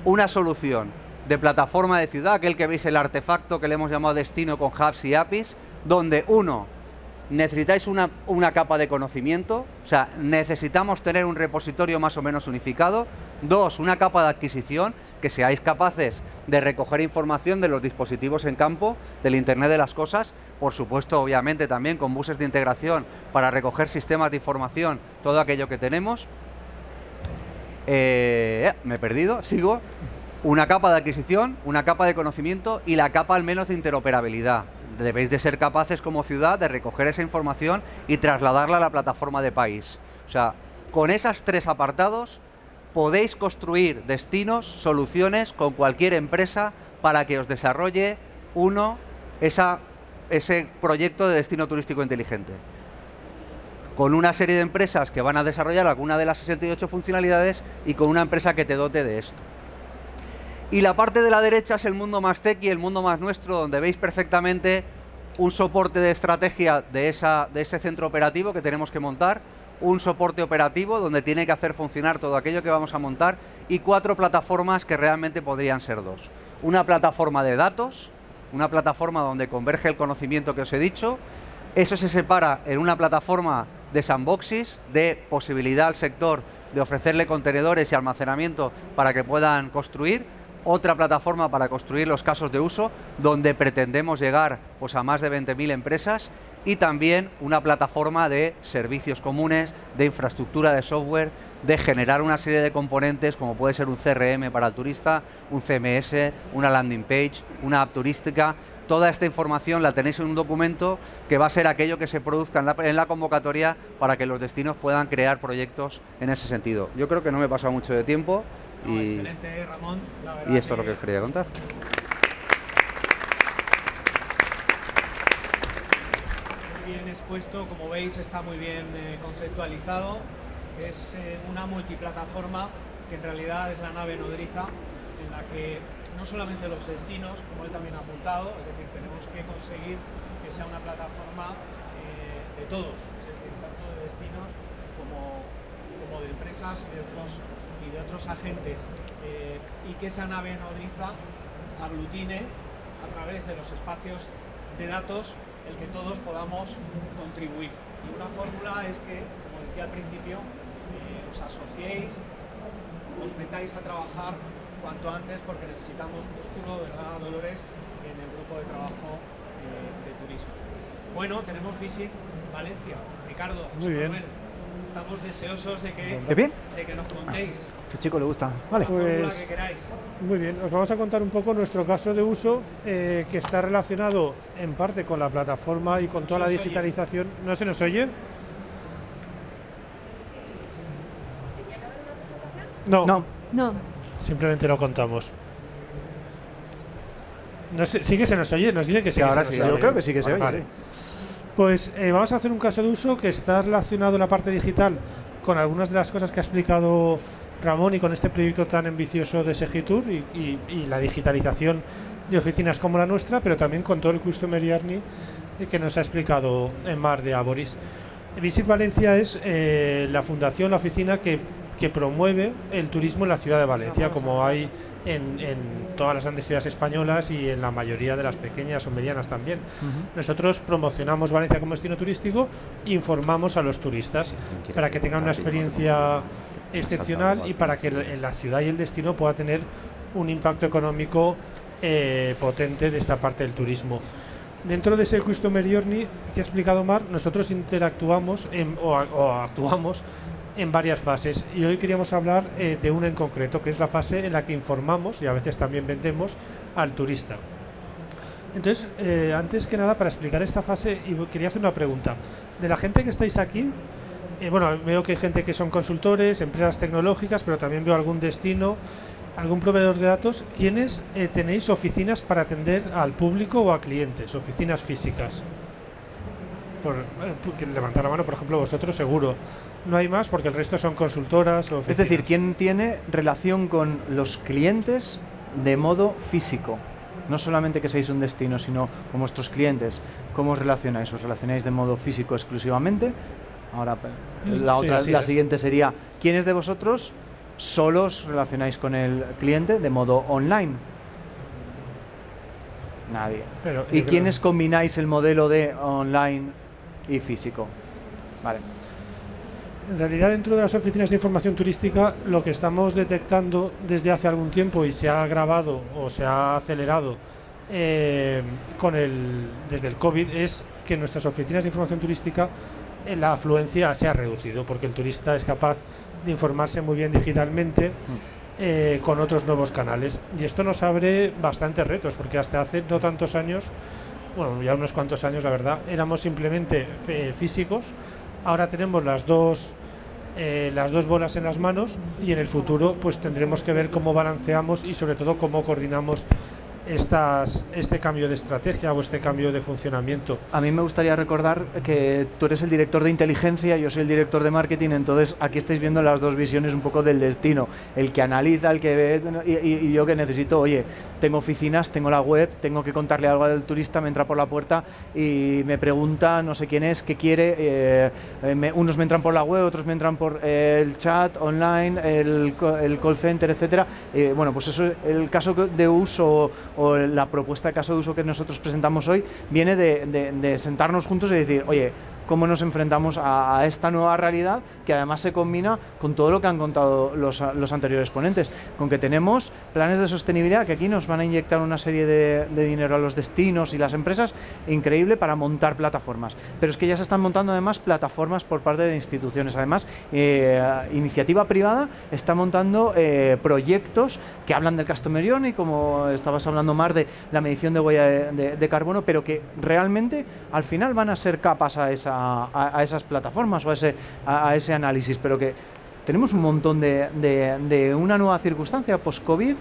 una solución de plataforma de ciudad, aquel que veis el artefacto que le hemos llamado destino con hubs y APIs, donde necesitáis una capa de conocimiento, o sea, necesitamos tener un repositorio más o menos unificado. 2, una capa de adquisición, que seáis capaces de recoger información de los dispositivos en campo, del Internet de las cosas, por supuesto, obviamente también con buses de integración para recoger sistemas de información, todo aquello que tenemos. Me he perdido, sigo. Una capa de adquisición, una capa de conocimiento y la capa al menos de interoperabilidad. debéis de ser capaces como ciudad de recoger esa información y trasladarla a la plataforma de país. O sea, con esos 3 apartados podéis construir destinos, soluciones con cualquier empresa para que os desarrolle ese proyecto de destino turístico inteligente. Con una serie de empresas que van a desarrollar alguna de las 68 funcionalidades y con una empresa que te dote de esto. Y la parte de la derecha es el mundo más techy, el mundo más nuestro, donde veis perfectamente un soporte de estrategia de ese centro operativo que tenemos que montar, un soporte operativo donde tiene que hacer funcionar todo aquello que vamos a montar y 4 plataformas que realmente podrían ser 2. Una plataforma de datos, una plataforma donde converge el conocimiento que os he dicho. Eso se separa en una plataforma de sandboxes, de posibilidad al sector de ofrecerle contenedores y almacenamiento para que puedan construir. Otra plataforma para construir los casos de uso, donde pretendemos llegar pues, a más de 20.000 empresas. Y también una plataforma de servicios comunes, de infraestructura de software, de generar una serie de componentes como puede ser un CRM para el turista, un CMS, una landing page, una app turística. Toda esta información la tenéis en un documento que va a ser aquello que se produzca en la convocatoria para que los destinos puedan crear proyectos en ese sentido. Yo creo que no me he pasado mucho de tiempo. Excelente, Ramón. La verdad y esto es lo que os quería contar. Muy bien expuesto, como veis está muy bien conceptualizado. Es una multiplataforma que en realidad es la nave nodriza en la que no solamente los destinos, como él también ha apuntado, es decir, tenemos que conseguir que sea una plataforma de todos, es decir, tanto de destinos como de empresas y de otros agentes, y que esa nave nodriza aglutine a través de los espacios de datos el que todos podamos contribuir. Y una fórmula es que, como decía al principio, os asociéis, os metáis a trabajar cuanto antes porque necesitamos músculo, ¿verdad, Dolores?, en el grupo de trabajo de turismo. Bueno, tenemos Visit Valencia. Ricardo, José Manuel, estamos deseosos de que nos contéis. A este chico le gusta. Vale. La fórmula que queráis. Muy bien, os vamos a contar un poco nuestro caso de uso que está relacionado en parte con la plataforma y con toda la digitalización. ¿No se nos oye? No. Simplemente lo contamos. No sé, sí que se nos oye, nos dice que sí. Ahora sí, yo creo que sí que se oye. Vale. Pues vamos a hacer un caso de uso que está relacionado en la parte digital con algunas de las cosas que ha explicado Ramón y con este proyecto tan ambicioso de Segitur y la digitalización de oficinas como la nuestra, pero también con todo el Customer Journey que nos ha explicado en Mar de Aboris. Visit Valencia es la fundación, la oficina que promueve el turismo en la ciudad de Valencia, como hay en todas las grandes ciudades españolas y en la mayoría de las pequeñas o medianas también. Nosotros promocionamos Valencia como destino turístico e informamos a los turistas para que tengan una experiencia excepcional y para que la ciudad y el destino pueda tener un impacto económico potente de esta parte del turismo. Dentro de ese Customer Journey que ha explicado Mar, nosotros interactuamos o actuamos en varias fases y hoy queríamos hablar de una en concreto, que es la fase en la que informamos y a veces también vendemos al turista. Entonces, antes que nada, para explicar esta fase, quería hacer una pregunta. De la gente que estáis aquí, bueno, veo que hay gente que son consultores, empresas tecnológicas, pero también veo algún destino, algún proveedor de datos. ¿Quiénes tenéis oficinas para atender al público o a clientes, oficinas físicas? Levantar la mano, por ejemplo, vosotros seguro. No hay más porque el resto son consultoras o oficinas. Es decir, ¿quién tiene relación con los clientes de modo físico? No solamente que seáis un destino, sino con vuestros clientes. ¿Cómo os relacionáis? ¿Os relacionáis de modo físico exclusivamente? Ahora, la siguiente sería, ¿quiénes de vosotros solo os relacionáis con el cliente de modo online? Nadie. ¿Y quiénes combináis el modelo de online y físico? Vale. En realidad, dentro de las oficinas de información turística, lo que estamos detectando desde hace algún tiempo y se ha agravado o se ha acelerado desde el COVID es que en nuestras oficinas de información turística la afluencia se ha reducido porque el turista es capaz de informarse muy bien digitalmente con otros nuevos canales. Y esto nos abre bastantes retos porque hasta hace no tantos años bueno, ya unos cuantos años, la verdad, éramos simplemente físicos. Ahora tenemos las dos bolas en las manos y en el futuro pues tendremos que ver cómo balanceamos y sobre todo cómo coordinamos este cambio de estrategia o este cambio de funcionamiento. A mí me gustaría recordar que tú eres el director de inteligencia, yo soy el director de marketing, entonces aquí estáis viendo las dos visiones un poco del destino, el que analiza, el que ve, y yo que necesito, oye, tengo oficinas, tengo la web, tengo que contarle algo al turista, me entra por la puerta y me pregunta, no sé quién es, qué quiere, unos me entran por la web, otros me entran por el chat online, el call center, etcétera. Bueno, pues eso, el caso de uso o la propuesta de caso de uso que nosotros presentamos hoy viene de sentarnos juntos y decir, oye, cómo nos enfrentamos a esta nueva realidad que además se combina con todo lo que han contado los anteriores ponentes, con que tenemos planes de sostenibilidad que aquí nos van a inyectar una serie de dinero a los destinos y las empresas increíble para montar plataformas, pero es que ya se están montando además plataformas por parte de instituciones, además iniciativa privada está montando proyectos que hablan del Customer Journey, como estabas hablando, Mar, de la medición de huella de carbono, pero que realmente al final van a ser capas a esas plataformas o a ese análisis, pero que tenemos un montón de una nueva circunstancia post-COVID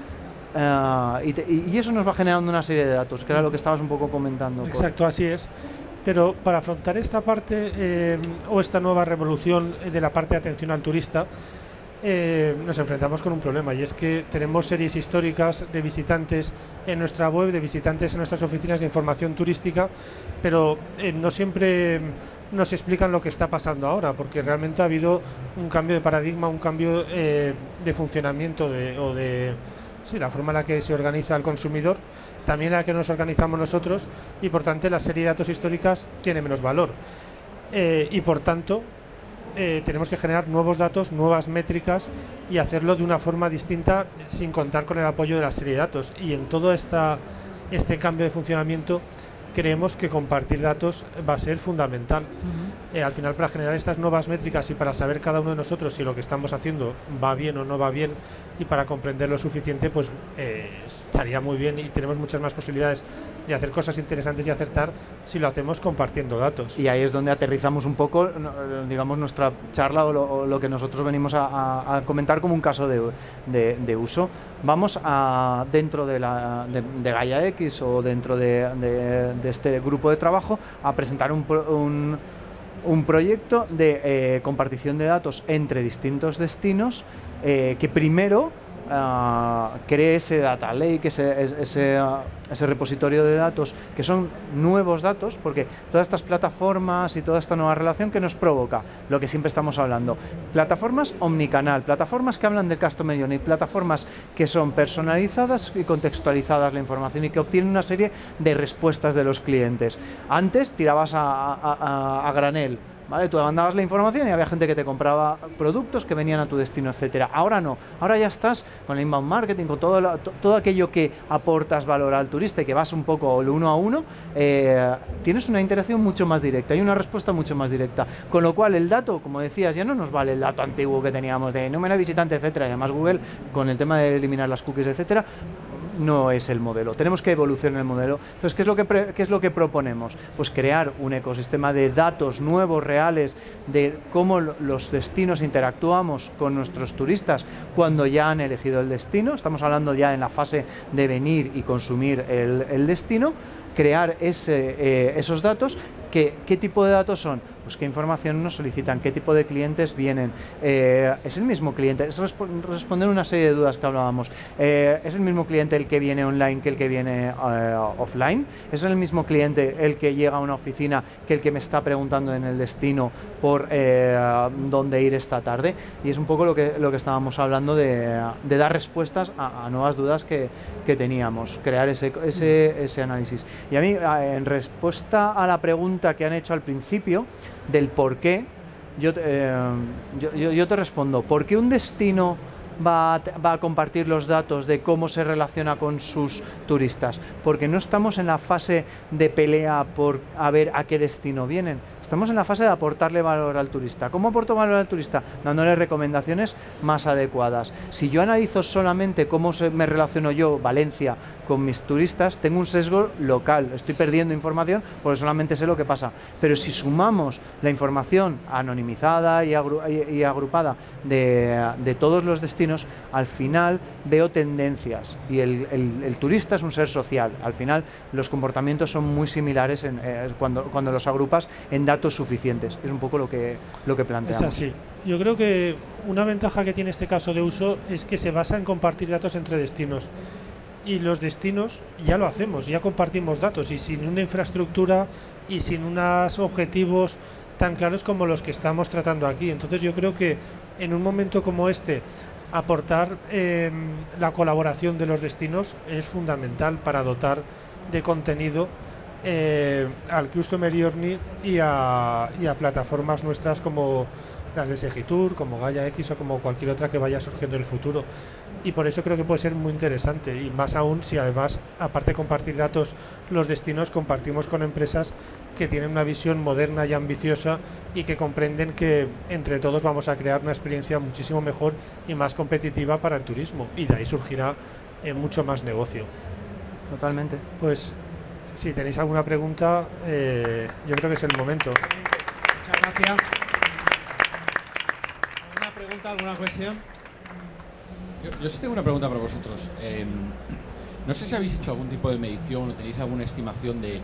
y eso nos va generando una serie de datos, que era lo que estabas un poco comentando. Exacto, así es. Pero para afrontar esta parte o esta nueva revolución de la parte de atención al turista, nos enfrentamos con un problema, y es que tenemos series históricas de visitantes en nuestra web, de visitantes en nuestras oficinas de información turística, pero no siempre nos explican lo que está pasando ahora, porque realmente ha habido un cambio de paradigma, un cambio de funcionamiento la forma en la que se organiza el consumidor, también la que nos organizamos nosotros, y por tanto la serie de datos históricas tiene menos valor, y por tanto tenemos que generar nuevos datos, nuevas métricas y hacerlo de una forma distinta sin contar con el apoyo de la serie de datos. Y en todo este cambio de funcionamiento creemos que compartir datos va a ser fundamental. Al final, para generar estas nuevas métricas y para saber cada uno de nosotros si lo que estamos haciendo va bien o no va bien, y para comprender lo suficiente, pues estaría muy bien, y tenemos muchas más posibilidades de hacer cosas interesantes y acertar si lo hacemos compartiendo datos. Y ahí es donde aterrizamos un poco, digamos, nuestra charla o lo que nosotros venimos a comentar como un caso de uso. Vamos dentro de Gaia X o dentro de este grupo de trabajo a presentar un proyecto de compartición de datos entre distintos destinos que primero cree ese data lake, ese repositorio de datos, que son nuevos datos, porque todas estas plataformas y toda esta nueva relación que nos provoca, lo que siempre estamos hablando, plataformas omnicanal, plataformas que hablan de Customer Journey, plataformas que son personalizadas y contextualizadas la información y que obtienen una serie de respuestas de los clientes. Antes tirabas a granel, ¿vale? Tú mandabas la información y había gente que te compraba productos que venían a tu destino, etcétera. Ahora no, ahora ya estás con el inbound marketing, con todo aquello que aportas valor al turista y que vas un poco uno a uno, tienes una interacción mucho más directa y una respuesta mucho más directa. Con lo cual el dato, como decías, ya no nos vale el dato antiguo que teníamos de número de visitante, etcétera. Y además Google, con el tema de eliminar las cookies, etcétera, no es el modelo. Tenemos que evolucionar el modelo. Entonces, ¿qué es lo que proponemos? Pues crear un ecosistema de datos nuevos, reales, de cómo los destinos interactuamos con nuestros turistas cuando ya han elegido el destino. Estamos hablando ya en la fase de venir y consumir el destino. Crear esos datos. ¿Qué tipo de datos son? Pues qué información nos solicitan, qué tipo de clientes vienen. ¿Es el mismo cliente? Es responder una serie de dudas que hablábamos. ¿Es el mismo cliente el que viene online que el que viene offline? ¿Es el mismo cliente el que llega a una oficina que el que me está preguntando en el destino por dónde ir esta tarde? Y es un poco lo que estábamos hablando de dar respuestas a nuevas dudas que teníamos, crear ese análisis. Y a mí, en respuesta a la pregunta que han hecho al principio del por qué, yo te respondo, ¿por qué un destino va a compartir los datos de cómo se relaciona con sus turistas? Porque no estamos en la fase de pelea por a ver a qué destino vienen. Estamos en la fase de aportarle valor al turista. ¿Cómo aporto valor al turista? Dándole recomendaciones más adecuadas. Si yo analizo solamente cómo me relaciono yo, Valencia, con mis turistas, tengo un sesgo local, estoy perdiendo información porque solamente sé lo que pasa. Pero si sumamos la información anonimizada y agrupada de todos los destinos, al final veo tendencias y el turista es un ser social. Al final los comportamientos son muy similares cuando los agrupas en datos suficientes. Es un poco lo que planteamos. Es así. Yo creo que una ventaja que tiene este caso de uso es que se basa en compartir datos entre destinos. Y los destinos ya lo hacemos, ya compartimos datos y sin una infraestructura y sin unos objetivos tan claros como los que estamos tratando aquí. Entonces yo creo que en un momento como este aportar la colaboración de los destinos es fundamental para dotar de contenido al Customer Journey y a plataformas nuestras como las de Segitur, como Gaia X o como cualquier otra que vaya surgiendo en el futuro. Y por eso creo que puede ser muy interesante, y más aún si además, aparte de compartir datos, los destinos compartimos con empresas que tienen una visión moderna y ambiciosa y que comprenden que entre todos vamos a crear una experiencia muchísimo mejor y más competitiva para el turismo, y de ahí surgirá mucho más negocio. Totalmente. Pues si tenéis alguna pregunta, yo creo que es el momento. Muchas gracias. ¿Alguna pregunta, alguna cuestión? Yo sí tengo una pregunta para vosotros. No sé si habéis hecho algún tipo de medición o tenéis alguna estimación de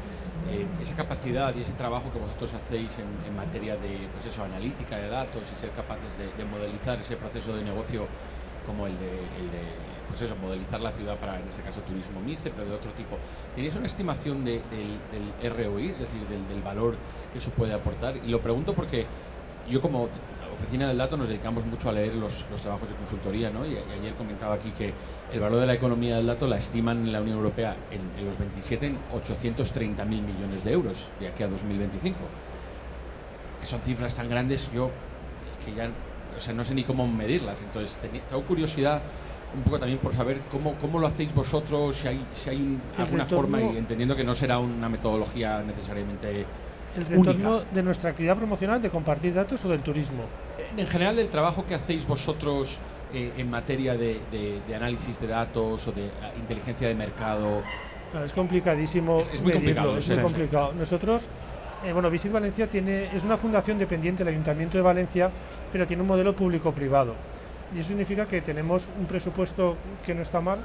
esa capacidad y ese trabajo que vosotros hacéis en materia de analítica de datos y ser capaces de modelizar ese proceso de negocio como el de modelizar la ciudad para, en este caso, turismo MICE, pero de otro tipo. ¿Tenéis una estimación del ROI, es decir, del valor que eso puede aportar? Y lo pregunto porque yo, como Oficina del Dato, nos dedicamos mucho a leer los trabajos de consultoría, ¿no? Y ayer comentaba aquí que el valor de la economía del dato la estiman en la Unión Europea en los 27 en 830.000 millones de euros de aquí a 2025. Que son cifras tan grandes, yo que ya no sé ni cómo medirlas. Entonces tengo curiosidad un poco también por saber cómo lo hacéis vosotros, si hay alguna forma, y entendiendo que no será una metodología necesariamente ¿El retorno única de nuestra actividad promocional, de compartir datos o del turismo? En general, del trabajo que hacéis vosotros en materia de análisis de datos o de inteligencia de mercado. Claro, es complicadísimo. Es muy complicado. Es muy complicado. Nosotros, Visit Valencia es una fundación dependiente del Ayuntamiento de Valencia, pero tiene un modelo público-privado. Y eso significa que tenemos un presupuesto que no está mal.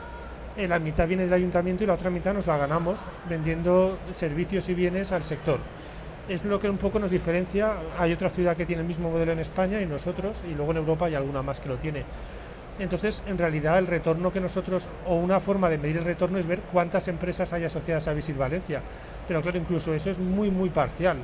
La mitad viene del ayuntamiento y la otra mitad nos la ganamos vendiendo servicios y bienes al sector. Es lo que un poco nos diferencia. Hay otra ciudad que tiene el mismo modelo en España y nosotros, y luego en Europa hay alguna más que lo tiene. Entonces, en realidad, el retorno que nosotros, o una forma de medir el retorno, es ver cuántas empresas hay asociadas a Visit Valencia. Pero claro, incluso eso es muy, muy parcial.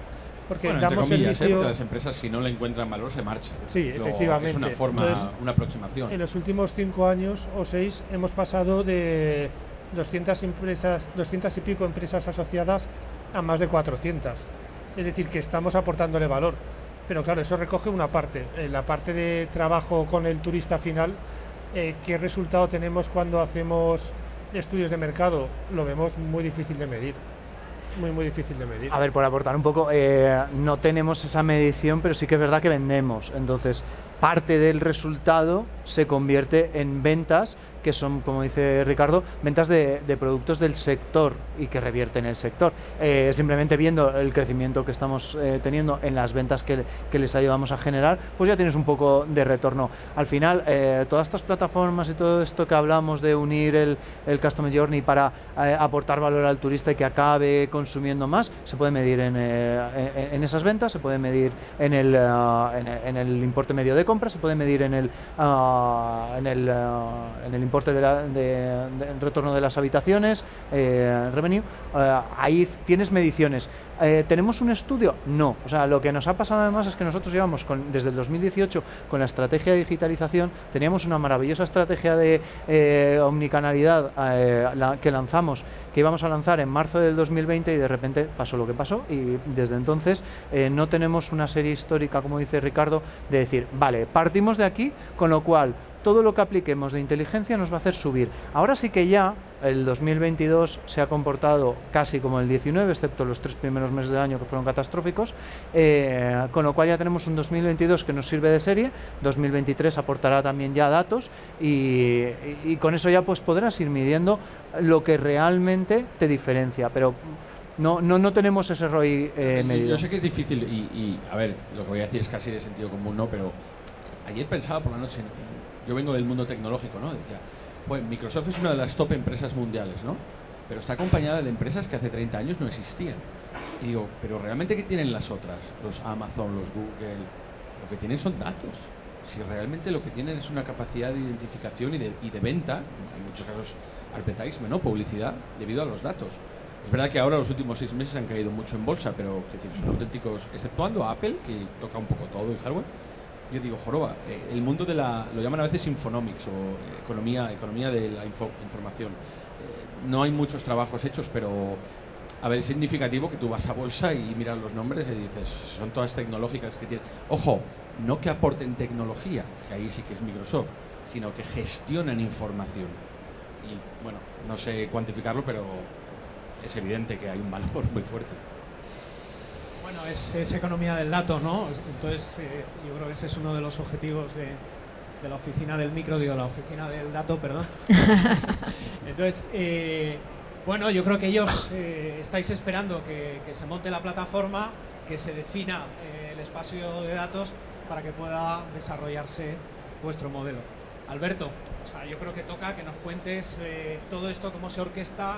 Porque bueno, damos entre comillas, servicio... porque las empresas, si no le encuentran valor, se marchan. Sí, efectivamente. Es una forma, entonces, una aproximación. En los últimos 5 años o 6 hemos pasado de 200 y pico empresas asociadas a más de 400. Es decir, que estamos aportándole valor. Pero claro, eso recoge una parte. La parte de trabajo con el turista final, ¿qué resultado tenemos cuando hacemos estudios de mercado? Lo vemos muy difícil de medir. Muy difícil de medir. A ver, por aportar un poco, no tenemos esa medición, pero sí que es verdad que vendemos. Entonces, parte del resultado se convierte en ventas, que son, como dice Ricardo, ventas de productos del sector y que revierten el sector. Simplemente viendo el crecimiento que estamos teniendo en las ventas que les ayudamos a generar, pues ya tienes un poco de retorno. Al final, todas estas plataformas y todo esto que hablamos de unir el Customer Journey para aportar valor al turista y que acabe consumiendo más, se puede medir en esas ventas, se puede medir en el importe medio de compra, se puede medir en el importe de retorno de las habitaciones, revenue. Ahí tienes mediciones, ¿Tenemos un estudio? No. O sea, lo que nos ha pasado además es que nosotros llevamos desde el 2018 con la estrategia de digitalización, teníamos una maravillosa estrategia de omnicanalidad que lanzamos, que íbamos a lanzar en marzo del 2020 y de repente pasó lo que pasó y desde entonces no tenemos una serie histórica, como dice Ricardo, de decir, vale, partimos de aquí, con lo cual todo lo que apliquemos de inteligencia nos va a hacer subir. Ahora sí que ya el 2022 se ha comportado casi como el 19, excepto los 3 primeros meses del año que fueron catastróficos, con lo cual ya tenemos un 2022 que nos sirve de serie, 2023 aportará también ya datos y con eso ya pues podrás ir midiendo lo que realmente te diferencia, pero no tenemos ese ROI medido. Yo sé que es difícil y, a ver, lo que voy a decir es casi de sentido común, ¿no? Pero ayer pensaba por la noche, yo vengo del mundo tecnológico, ¿no? Decía, bueno, Microsoft es una de las top empresas mundiales, ¿no? Pero está acompañada de empresas que hace 30 años no existían. Y digo, pero realmente ¿qué tienen las otras? Los Amazon, los Google, lo que tienen son datos. Si realmente lo que tienen es una capacidad de identificación y de venta, en muchos casos advertisement, ¿no? Publicidad, debido a los datos. Es verdad que ahora los últimos 6 meses han caído mucho en bolsa, pero es decir, son auténticos, exceptuando a Apple, que toca un poco todo el hardware. Yo digo, joroba, el mundo de lo llaman a veces infonomics o economía de la información. No hay muchos trabajos hechos, pero a ver, es significativo que tú vas a bolsa y miras los nombres y dices, son todas tecnológicas que tienen. Ojo, no que aporten tecnología, que ahí sí que es Microsoft, sino que gestionan información. Y bueno, no sé cuantificarlo, pero es evidente que hay un valor muy fuerte. Bueno, es economía del dato, ¿no? Entonces, yo creo que ese es uno de los objetivos de la oficina del micro, la oficina del dato, perdón. Entonces, bueno, yo creo que ellos estáis esperando que se monte la plataforma, que se defina el espacio de datos para que pueda desarrollarse vuestro modelo. Alberto, o sea, yo creo que toca que nos cuentes todo esto, cómo se orquesta,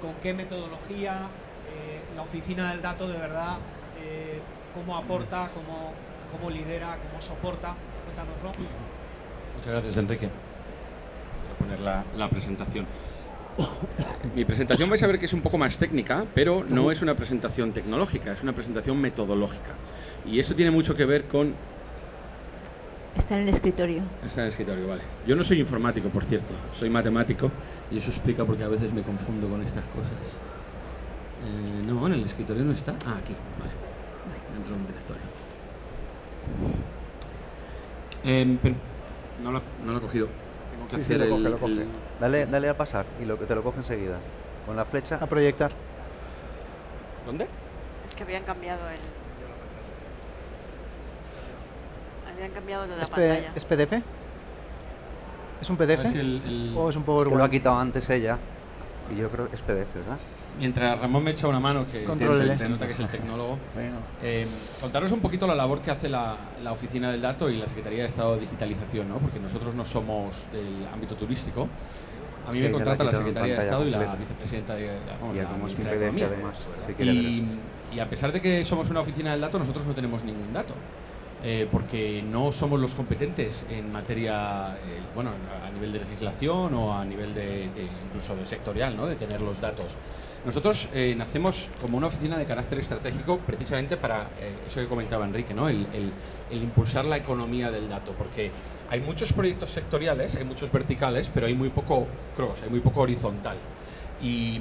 con qué metodología, la oficina del dato de verdad, cómo aporta, cómo lidera, cómo soporta. Cuéntanoslo. Muchas gracias, Enrique. Voy a poner la presentación. Mi presentación vais a ver que es un poco más técnica, pero no es una presentación tecnológica, es una presentación metodológica. Y eso tiene mucho que ver con... Está en el escritorio. Está en el escritorio, vale. Yo no soy informático, por cierto, soy matemático y eso explica por qué a veces me confundo con estas cosas. No, en el escritorio no está. Ah, aquí, vale. Dentro de un directorio. Pero no lo he cogido. Tengo que hacer lo coge. Dale a pasar y te lo coge enseguida. Con la flecha. A proyectar. ¿Dónde? Es que habían cambiado lo de la pantalla. ¿Es PDF? ¿Es un PDF? ¿O es un PowerPoint? Lo ha quitado antes ella. Y yo creo que es PDF, ¿verdad? Mientras Ramón me echa una mano, que se nota que es el tecnólogo, contaros un poquito la labor que hace la Oficina del Dato y la Secretaría de Estado de Digitalización, ¿no? Porque nosotros no somos del ámbito turístico. A mí me contrata la Secretaría de Estado y la vicepresidenta de la ministra de Economía. Además, y a pesar de que somos una Oficina del Dato, nosotros no tenemos ningún dato. Porque no somos los competentes en materia, a nivel de legislación o a nivel incluso de sectorial, ¿no? De tener los datos. Nosotros nacemos como una oficina de carácter estratégico precisamente para eso que comentaba Enrique, ¿no? El impulsar la economía del dato, porque hay muchos proyectos sectoriales, hay muchos verticales, pero hay muy poco cross, hay muy poco horizontal. Y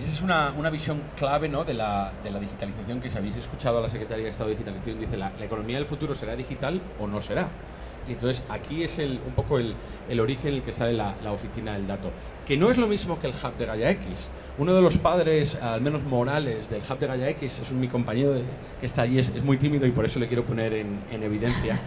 esa es una visión clave, ¿no? de la digitalización, que si habéis escuchado a la Secretaría de Estado de Digitalización, dice la economía del futuro será digital o no será. Y entonces aquí es un poco el origen en el que sale la oficina del dato, que no es lo mismo que el hub de Gaia X. Uno de los padres, al menos morales, del hub de Gaia X es mi compañero que está allí, es muy tímido y por eso le quiero poner en evidencia,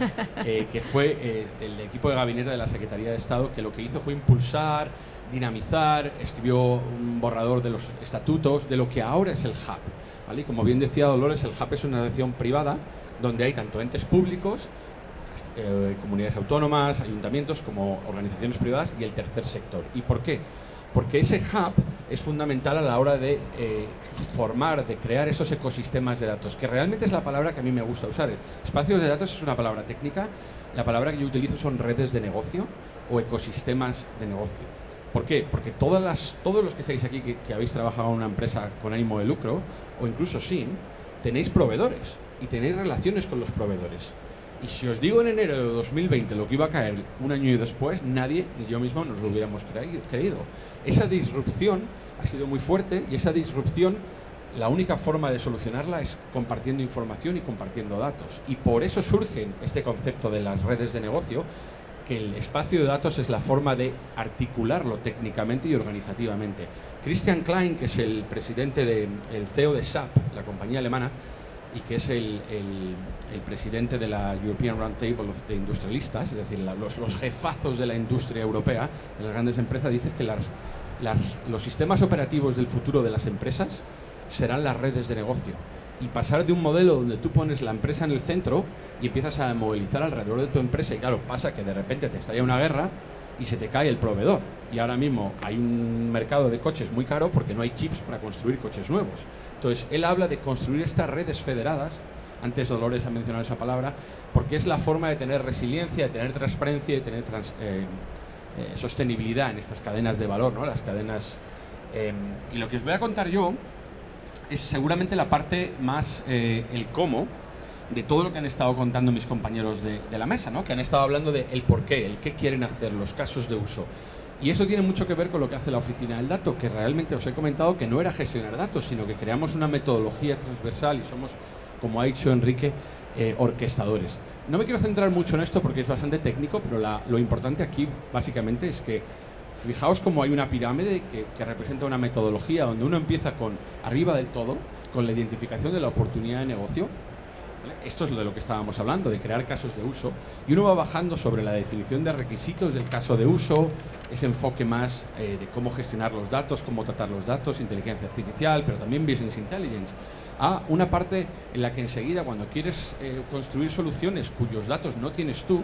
que fue del equipo de gabinete de la Secretaría de Estado, que lo que hizo fue impulsar, dinamizar, escribió un borrador de los estatutos de lo que ahora es el hub, ¿vale? Y como bien decía Dolores, el hub es una asociación privada donde hay tanto entes públicos, comunidades autónomas, ayuntamientos, como organizaciones privadas y el tercer sector. ¿Y por qué? Porque ese hub es fundamental a la hora de formar, de crear esos ecosistemas de datos, que realmente es la palabra que a mí me gusta usar. Espacios de datos es una palabra técnica, la palabra que yo utilizo son redes de negocio o ecosistemas de negocio. ¿Por qué? Porque todos los que estáis aquí que habéis trabajado en una empresa con ánimo de lucro, o incluso sin, tenéis proveedores y tenéis relaciones con los proveedores. Y si os digo en enero de 2020 lo que iba a caer un año después, nadie, ni yo mismo, nos lo hubiéramos creído. Esa disrupción ha sido muy fuerte y esa disrupción, la única forma de solucionarla es compartiendo información y compartiendo datos. Y por eso surge este concepto de las redes de negocio, que el espacio de datos es la forma de articularlo técnicamente y organizativamente. Christian Klein, que es el CEO de SAP, la compañía alemana, y que es el presidente de la European Roundtable de industrialistas, es decir, los jefazos de la industria europea, de las grandes empresas, dice que los sistemas operativos del futuro de las empresas serán las redes de negocio. Y pasar de un modelo donde tú pones la empresa en el centro y empiezas a movilizar alrededor de tu empresa, y claro, pasa que de repente te estalla una guerra y se te cae el proveedor. Y ahora mismo hay un mercado de coches muy caro porque no hay chips para construir coches nuevos. Entonces, él habla de construir estas redes federadas. Antes Dolores ha mencionado esa palabra, porque es la forma de tener resiliencia, de tener transparencia y de tener sostenibilidad en estas cadenas de valor, ¿no? Las cadenas... y lo que os voy a contar yo es seguramente la parte más el cómo de todo lo que han estado contando mis compañeros de la mesa, ¿no? Que han estado hablando de el por qué, el qué quieren hacer, los casos de uso. Y eso tiene mucho que ver con lo que hace la Oficina del Dato, que realmente os he comentado que no era gestionar datos, sino que creamos una metodología transversal y somos, como ha dicho Enrique, orquestadores. No me quiero centrar mucho en esto porque es bastante técnico, pero lo importante aquí básicamente es que fijaos cómo hay una pirámide que representa una metodología donde uno empieza con arriba del todo, con la identificación de la oportunidad de negocio. ¿Vale? Esto es de lo que estábamos hablando, de crear casos de uso, y uno va bajando sobre la definición de requisitos del caso de uso, ese enfoque más de cómo gestionar los datos, cómo tratar los datos, inteligencia artificial, pero también business intelligence, a una parte en la que enseguida cuando quieres construir soluciones cuyos datos no tienes tú,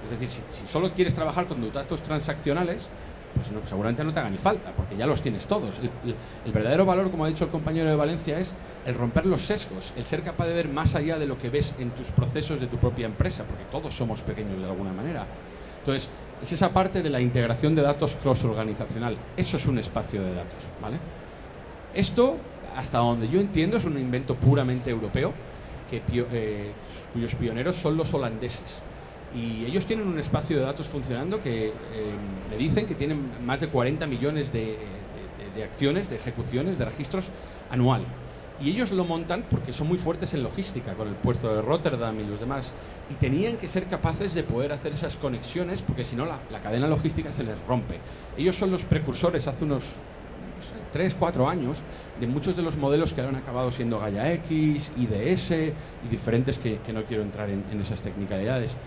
es decir, si solo quieres trabajar con tus datos transaccionales, pues no, seguramente no te haga ni falta, porque ya los tienes todos. El verdadero valor, como ha dicho el compañero de Valencia, es el romper los sesgos, el ser capaz de ver más allá de lo que ves en tus procesos de tu propia empresa, porque todos somos pequeños de alguna manera. Entonces, es esa parte de la integración de datos cross-organizacional. Eso es un espacio de datos, ¿vale? Esto, hasta donde yo entiendo, es un invento puramente europeo, cuyos pioneros son los holandeses. Y ellos tienen un espacio de datos funcionando que me dicen que tienen más de 40 millones de acciones, de ejecuciones, de registros anual. Y ellos lo montan porque son muy fuertes en logística, con el puerto de Rotterdam y los demás. Y tenían que ser capaces de poder hacer esas conexiones, porque si no la cadena logística se les rompe. Ellos son los precursores hace unos 3-4 años de muchos de los modelos que ahora han acabado siendo Gaia X, IDS y diferentes que no quiero entrar en esas technicalidades.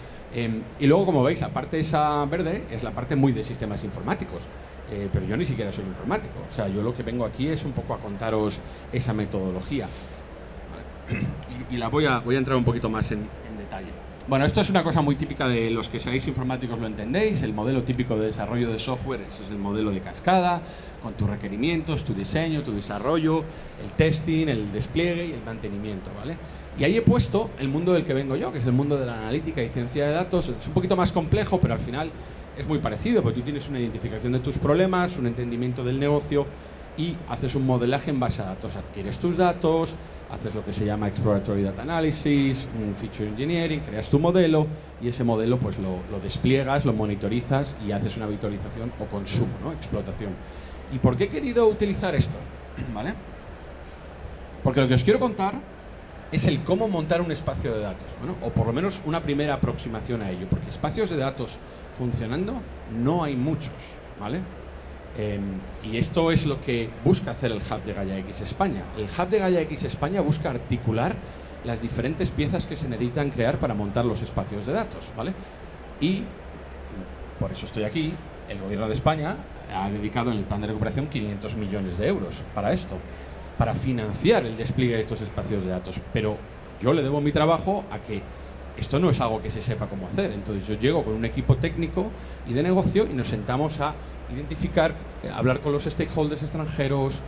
Y luego, como veis, la parte esa verde es la parte muy de sistemas informáticos, pero yo ni siquiera soy informático. O sea, yo lo que vengo aquí es un poco a contaros esa metodología. ¿Vale? Y la voy a entrar un poquito más en detalle. Bueno, esto es una cosa muy típica de los que seáis informáticos, lo entendéis. El modelo típico de desarrollo de software, ese es el modelo de cascada, con tus requerimientos, tu diseño, tu desarrollo, el testing, el despliegue y el mantenimiento, ¿vale? Y ahí he puesto el mundo del que vengo yo, que es el mundo de la analítica y ciencia de datos. Es un poquito más complejo, pero al final es muy parecido, porque tú tienes una identificación de tus problemas, un entendimiento del negocio y haces un modelaje en base a datos. Adquieres tus datos, haces lo que se llama Exploratory Data Analysis, un Feature Engineering, creas tu modelo y ese modelo pues lo despliegas, lo monitorizas y haces una virtualización o consumo, ¿no? Explotación. ¿Y por qué he querido utilizar esto? ¿Vale? Porque lo que os quiero contar es el cómo montar un espacio de datos, bueno, o por lo menos una primera aproximación a ello, porque espacios de datos funcionando no hay muchos, ¿vale? Y esto es lo que busca hacer el Hub de Gaia X España. El Hub de Gaia X España busca articular las diferentes piezas que se necesitan crear para montar los espacios de datos, ¿vale? Y por eso estoy aquí. El Gobierno de España ha dedicado en el plan de recuperación 500 millones de euros para esto, para financiar el despliegue de estos espacios de datos. Pero yo le debo mi trabajo a que esto no es algo que se sepa cómo hacer. Entonces yo llego con un equipo técnico y de negocio y nos sentamos a identificar, hablar con los stakeholders extranjeros.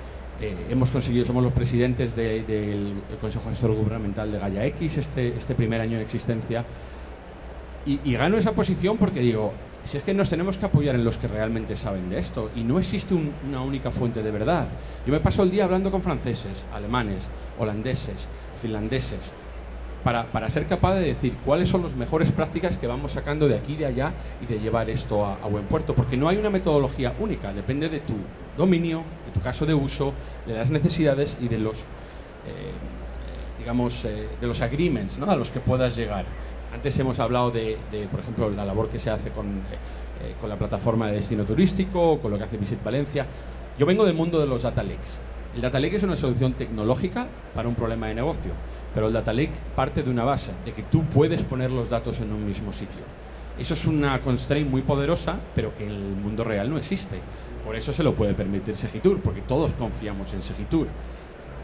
Hemos conseguido, somos los presidentes del Consejo Asesor Gubernamental de Gaia X este primer año de existencia. Y gano esa posición porque digo, Si es que nos tenemos que apoyar en los que realmente saben de esto, y no existe una única fuente de verdad. Yo me paso el día hablando con franceses, alemanes, holandeses, finlandeses, para ser capaz de decir cuáles son las mejores prácticas que vamos sacando de aquí y de allá y de llevar esto a buen puerto, porque no hay una metodología única, depende de tu dominio, de tu caso de uso, de las necesidades y de los de los agreements, ¿no?, a los que puedas llegar. Antes hemos hablado de, por ejemplo, la labor que se hace con la plataforma de destino turístico, o con lo que hace Visit Valencia. Yo vengo del mundo de los data lakes. El data lake es una solución tecnológica para un problema de negocio, pero el data lake parte de una base, de que tú puedes poner los datos en un mismo sitio. Eso es una constraint muy poderosa, pero que en el mundo real no existe. Por eso se lo puede permitir Segitur, porque todos confiamos en Segitur.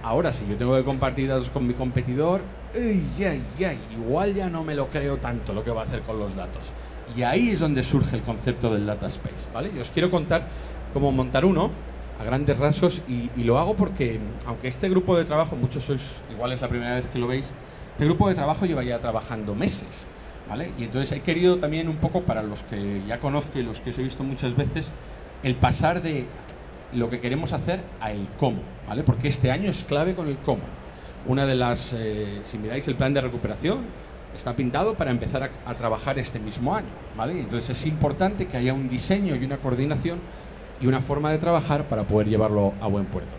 Ahora, si yo tengo que compartir datos con mi competidor, igual ya no me lo creo tanto lo que va a hacer con los datos. Y ahí es donde surge el concepto del data space, ¿vale? Yo os quiero contar cómo montar uno a grandes rasgos, y lo hago porque, aunque este grupo de trabajo, muchos sois, igual es la primera vez que lo veis, este grupo de trabajo lleva ya trabajando meses, ¿vale? Y entonces he querido también un poco, para los que ya conozco y los que os he visto muchas veces, el pasar de lo que queremos hacer a el cómo, ¿vale? Porque este año es clave con el cómo. Una de las, si miráis el plan de recuperación, está pintado para empezar a trabajar este mismo año, ¿vale? Entonces es importante que haya un diseño y una coordinación y una forma de trabajar para poder llevarlo a buen puerto.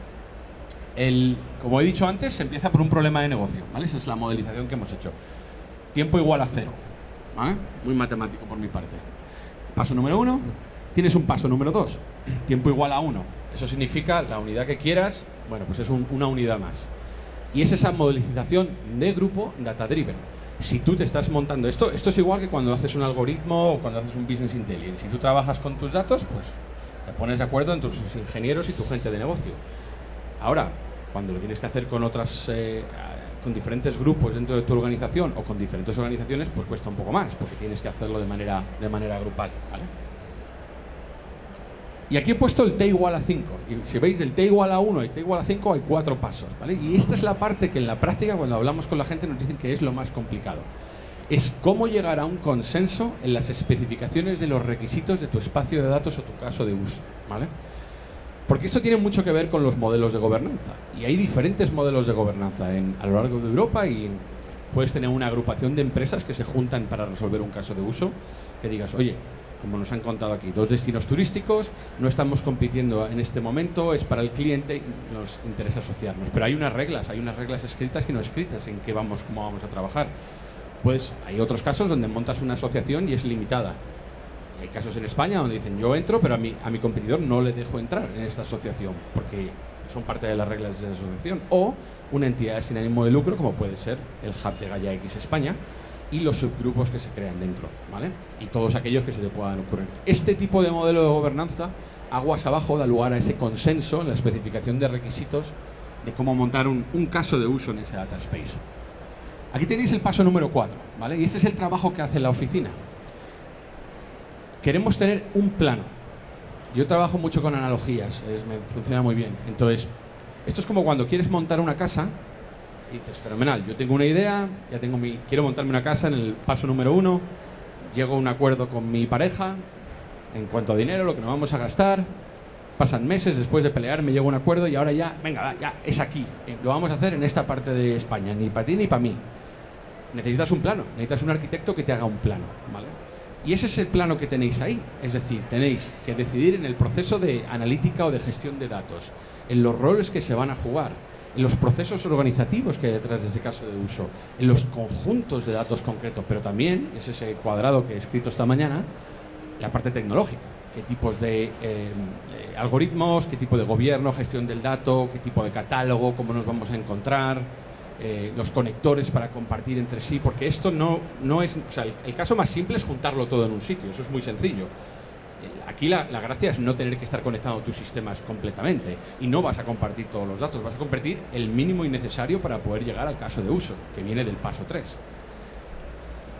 Como he dicho antes, se empieza por un problema de negocio, ¿vale? Esa es la modelización que hemos hecho. Tiempo igual a 0, ¿vale? Muy matemático por mi parte. Paso número 1, tienes un paso número 2, tiempo igual a 1. Eso significa la unidad que quieras, bueno, pues es una unidad más. Y es esa modelización de grupo data driven. Si tú te estás montando esto es igual que cuando haces un algoritmo o cuando haces un business intelligence. Si tú trabajas con tus datos, pues te pones de acuerdo entre tus ingenieros y tu gente de negocio. Ahora, cuando lo tienes que hacer con otras, con diferentes grupos dentro de tu organización o con diferentes organizaciones, pues cuesta un poco más, porque tienes que hacerlo de manera grupal, ¿vale? Y aquí he puesto el t igual a 5. Y si veis, del t igual a 1 y t igual a 5 hay 4 pasos, ¿vale? Y esta es la parte que en la práctica, cuando hablamos con la gente, nos dicen que es lo más complicado. Es cómo llegar a un consenso en las especificaciones de los requisitos de tu espacio de datos o tu caso de uso, ¿vale? Porque esto tiene mucho que ver con los modelos de gobernanza. Y hay diferentes modelos de gobernanza a lo largo de Europa, y puedes tener una agrupación de empresas que se juntan para resolver un caso de uso, que digas, oye, como nos han contado aquí, 2 destinos turísticos, no estamos compitiendo en este momento, es para el cliente y nos interesa asociarnos. Pero hay unas reglas escritas y no escritas en cómo vamos a trabajar. Pues hay otros casos donde montas una asociación y es limitada. Y hay casos en España donde dicen, yo entro, pero a mi competidor no le dejo entrar en esta asociación, porque son parte de las reglas de esa asociación. O una entidad sin ánimo de lucro, como puede ser el Hub de Gaia X España, y los subgrupos que se crean dentro, ¿vale? Y todos aquellos que se te puedan ocurrir. Este tipo de modelo de gobernanza, aguas abajo, da lugar a ese consenso en la especificación de requisitos de cómo montar un caso de uso en ese data space. Aquí tenéis el paso número 4, ¿vale? Y este es el trabajo que hace la oficina. Queremos tener un plano. Yo trabajo mucho con analogías, me funciona muy bien. Entonces, esto es como cuando quieres montar una casa y dices, fenomenal, yo tengo una idea, quiero montarme una casa en el paso número 1, llego a un acuerdo con mi pareja en cuanto a dinero, lo que nos vamos a gastar, pasan meses, después de pelear me llego a un acuerdo y ahora ya, venga, ya es aquí, lo vamos a hacer en esta parte de España, ni para ti ni para mí. Necesitas un plano, necesitas un arquitecto que te haga un plano, ¿vale? Y ese es el plano que tenéis ahí, es decir, tenéis que decidir en el proceso de analítica o de gestión de datos, en los roles que se van a jugar, en los procesos organizativos que hay detrás de ese caso de uso, en los conjuntos de datos concretos, pero también, es ese cuadrado que he escrito esta mañana, la parte tecnológica, qué tipos de algoritmos, qué tipo de gobierno, gestión del dato, qué tipo de catálogo, cómo nos vamos a encontrar, los conectores para compartir entre sí, porque esto no es, o sea, el caso más simple es juntarlo todo en un sitio, eso es muy sencillo. Aquí la gracia es no tener que estar conectando tus sistemas completamente y no vas a compartir todos los datos, vas a compartir el mínimo y necesario para poder llegar al caso de uso, que viene del paso 3.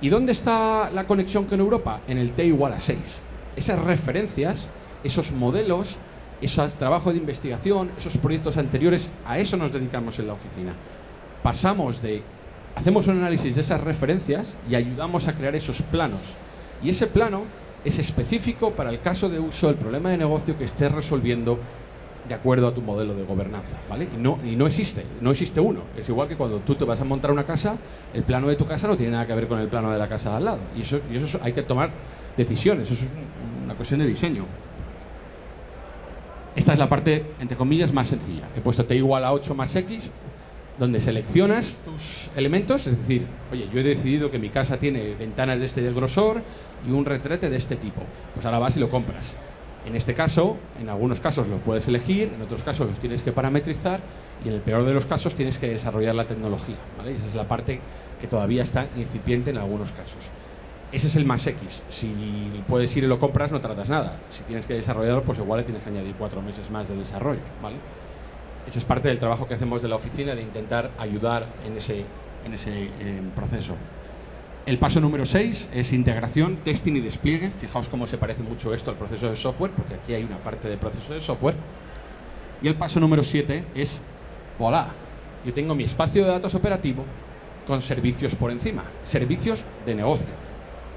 ¿Y dónde está la conexión con Europa? En el t igual a 6. Esas referencias, esos modelos, esos trabajos de investigación, esos proyectos anteriores, a eso nos dedicamos en la oficina. Hacemos un análisis de esas referencias y ayudamos a crear esos planos. Y ese plano es específico para el caso de uso, el problema de negocio que estés resolviendo de acuerdo a tu modelo de gobernanza, ¿vale? Y no existe uno. Es igual que cuando tú te vas a montar una casa, el plano de tu casa no tiene nada que ver con el plano de la casa de al lado. Y eso hay que tomar decisiones, eso es una cuestión de diseño. Esta es la parte, entre comillas, más sencilla. He puesto t igual a 8 más x, donde seleccionas tus elementos, es decir, oye, yo he decidido que mi casa tiene ventanas de este grosor y un retrete de este tipo. Pues ahora vas y lo compras. En este caso, en algunos casos lo puedes elegir, en otros casos los tienes que parametrizar y en el peor de los casos tienes que desarrollar la tecnología, ¿vale? Esa es la parte que todavía está incipiente en algunos casos. Ese es el más X. Si puedes ir y lo compras, no tratas nada. Si tienes que desarrollarlo, pues igual le tienes que añadir 4 meses más de desarrollo, ¿vale? Ese es parte del trabajo que hacemos de la oficina, de intentar ayudar en ese proceso. El paso número 6 es integración, testing y despliegue. Fijaos cómo se parece mucho esto al proceso de software, porque aquí hay una parte de proceso de software. Y el paso número 7 es, voilà, yo tengo mi espacio de datos operativo con servicios por encima, servicios de negocio,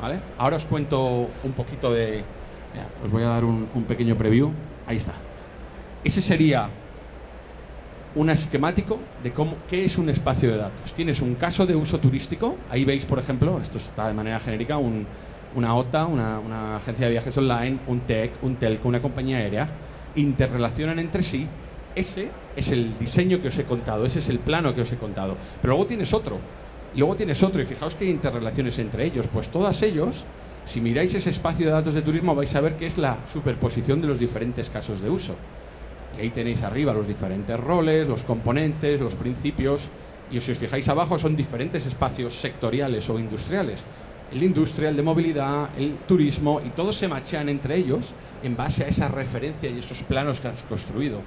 ¿vale? Ahora os cuento un poquito de... Mira, os voy a dar un pequeño preview. Ahí está. Ese sería un esquemático de qué es un espacio de datos. Tienes un caso de uso turístico, ahí veis, por ejemplo, esto está de manera genérica, una OTA, una agencia de viajes online, un TEC, un telco, una compañía aérea, interrelacionan entre sí. Ese es el diseño que os he contado, ese es el plano que os he contado. Pero luego tienes otro, y fijaos que hay interrelaciones entre ellos. Pues todos ellos, si miráis ese espacio de datos de turismo, vais a ver que es la superposición de los diferentes casos de uso. Y ahí tenéis arriba los diferentes roles, los componentes, los principios, y si os fijáis abajo son diferentes espacios sectoriales o industriales. El industrial de movilidad, el turismo, y todos se machean entre ellos en base a esa referencia y esos planos que has construido,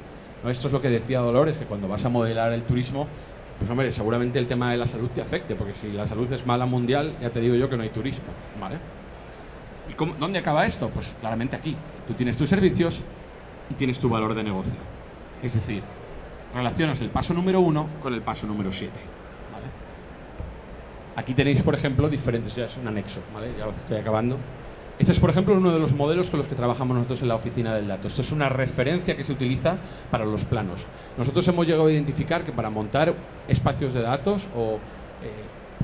¿no? Esto es lo que decía Dolores, que cuando vas a modelar el turismo, pues hombre, seguramente el tema de la salud te afecte, porque si la salud es mala mundial, ya te digo yo que no hay turismo, ¿vale? ¿Y dónde acaba esto? Pues claramente aquí. Tú tienes tus servicios y tienes tu valor de negocio. Es decir, relacionas el paso número 1 con el paso número 7. ¿Vale? Aquí tenéis, por ejemplo, diferentes, ya es un anexo, ¿vale? Ya estoy acabando. Este es, por ejemplo, uno de los modelos con los que trabajamos nosotros en la oficina del dato. Esto es una referencia que se utiliza para los planos. Nosotros hemos llegado a identificar que para montar espacios de datos o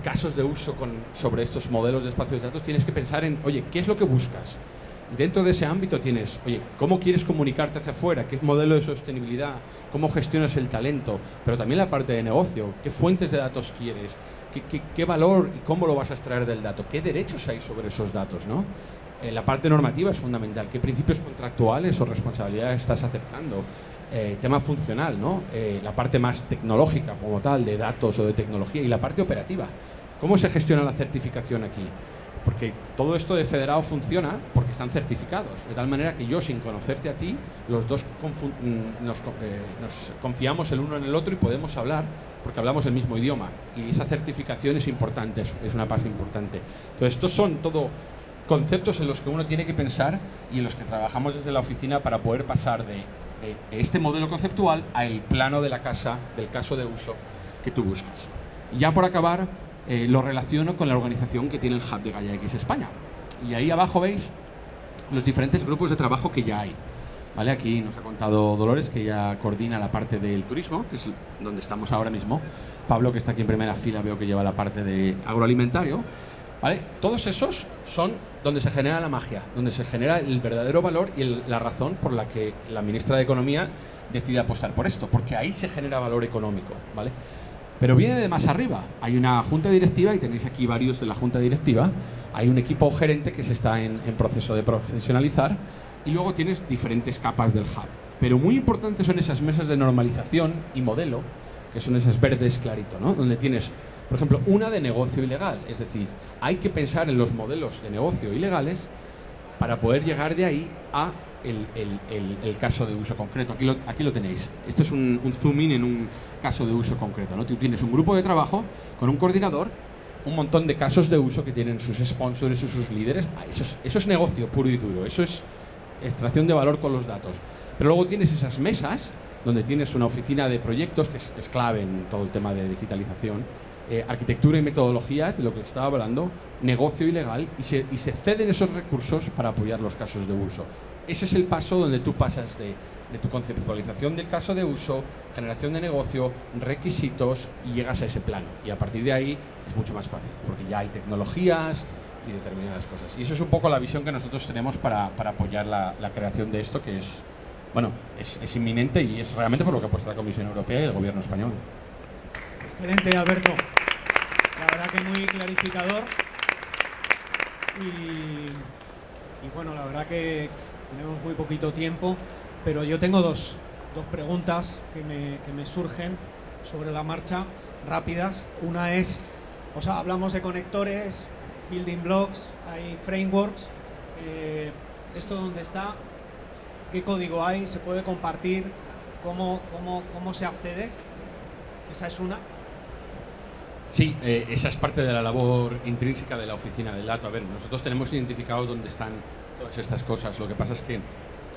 casos de uso sobre estos modelos de espacios de datos tienes que pensar en, oye, ¿qué es lo que buscas? Y dentro de ese ámbito tienes, oye, ¿cómo quieres comunicarte hacia afuera? ¿Qué modelo de sostenibilidad? ¿Cómo gestionas el talento? Pero también la parte de negocio. ¿Qué fuentes de datos quieres? ¿Qué valor y cómo lo vas a extraer del dato? ¿Qué derechos hay sobre esos datos, ¿no? La parte normativa es fundamental. ¿Qué principios contractuales o responsabilidades estás aceptando? Tema funcional, ¿no? La parte más tecnológica como tal, de datos o de tecnología, y la parte operativa. ¿Cómo se gestiona la certificación aquí? Porque todo esto de federado funciona porque están certificados, de tal manera que yo, sin conocerte a ti, los dos nos confiamos el uno en el otro y podemos hablar porque hablamos el mismo idioma, y esa certificación es importante, es una base importante. Entonces, estos son todo conceptos en los que uno tiene que pensar y en los que trabajamos desde la oficina para poder pasar de este modelo conceptual al plano de la casa, del caso de uso que tú buscas. Y ya por acabar, lo relaciono con la organización que tiene el Hub de Gaia X España. Y ahí abajo veis los diferentes grupos de trabajo que ya hay. ¿Vale? Aquí nos ha contado Dolores, que ya coordina la parte del turismo, que es donde estamos ahora mismo. Pablo, que está aquí en primera fila, veo que lleva la parte de agroalimentario. ¿Vale? Todos esos son donde se genera la magia, donde se genera el verdadero valor y la razón por la que la ministra de Economía decide apostar por esto, porque ahí se genera valor económico, ¿vale? Pero viene de más arriba. Hay una junta directiva, y tenéis aquí varios de la junta directiva. Hay un equipo gerente que se está en proceso de profesionalizar, y luego tienes diferentes capas del hub. Pero muy importantes son esas mesas de normalización y modelo, que son esas verdes clarito, ¿no? Donde tienes, por ejemplo, una de negocio ilegal. Es decir, hay que pensar en los modelos de negocio ilegales para poder llegar de ahí a el caso de uso concreto. Aquí lo tenéis. Este es un zoom in en un caso de uso concreto, ¿no? Tú tienes un grupo de trabajo con un coordinador, un montón de casos de uso que tienen sus sponsors y sus líderes. Eso es negocio puro y duro. Eso es extracción de valor con los datos. Pero luego tienes esas mesas donde tienes una oficina de proyectos, que es clave en todo el tema de digitalización, arquitectura y metodologías, de lo que estaba hablando, negocio y legal, y se ceden esos recursos para apoyar los casos de uso. Ese es el paso donde tú pasas de tu conceptualización del caso de uso, generación de negocio, requisitos, y llegas a ese plano. Y a partir de ahí es mucho más fácil, porque ya hay tecnologías y determinadas cosas. Y eso es un poco la visión que nosotros tenemos para apoyar la creación de esto, que es, bueno, es inminente y es realmente por lo que apuesta la Comisión Europea y el Gobierno español. Excelente, Alberto. La verdad que muy clarificador. Y bueno, la verdad que tenemos muy poquito tiempo, pero yo tengo dos preguntas que me surgen sobre la marcha, rápidas. Una es, o sea, hablamos de conectores, building blocks, hay frameworks. ¿Esto dónde está? ¿Qué código hay? ¿Se puede compartir? ¿Cómo se accede? Esa es una. Sí, esa es parte de la labor intrínseca de la oficina del dato. A ver, nosotros tenemos identificados dónde están todas estas cosas. Lo que pasa es que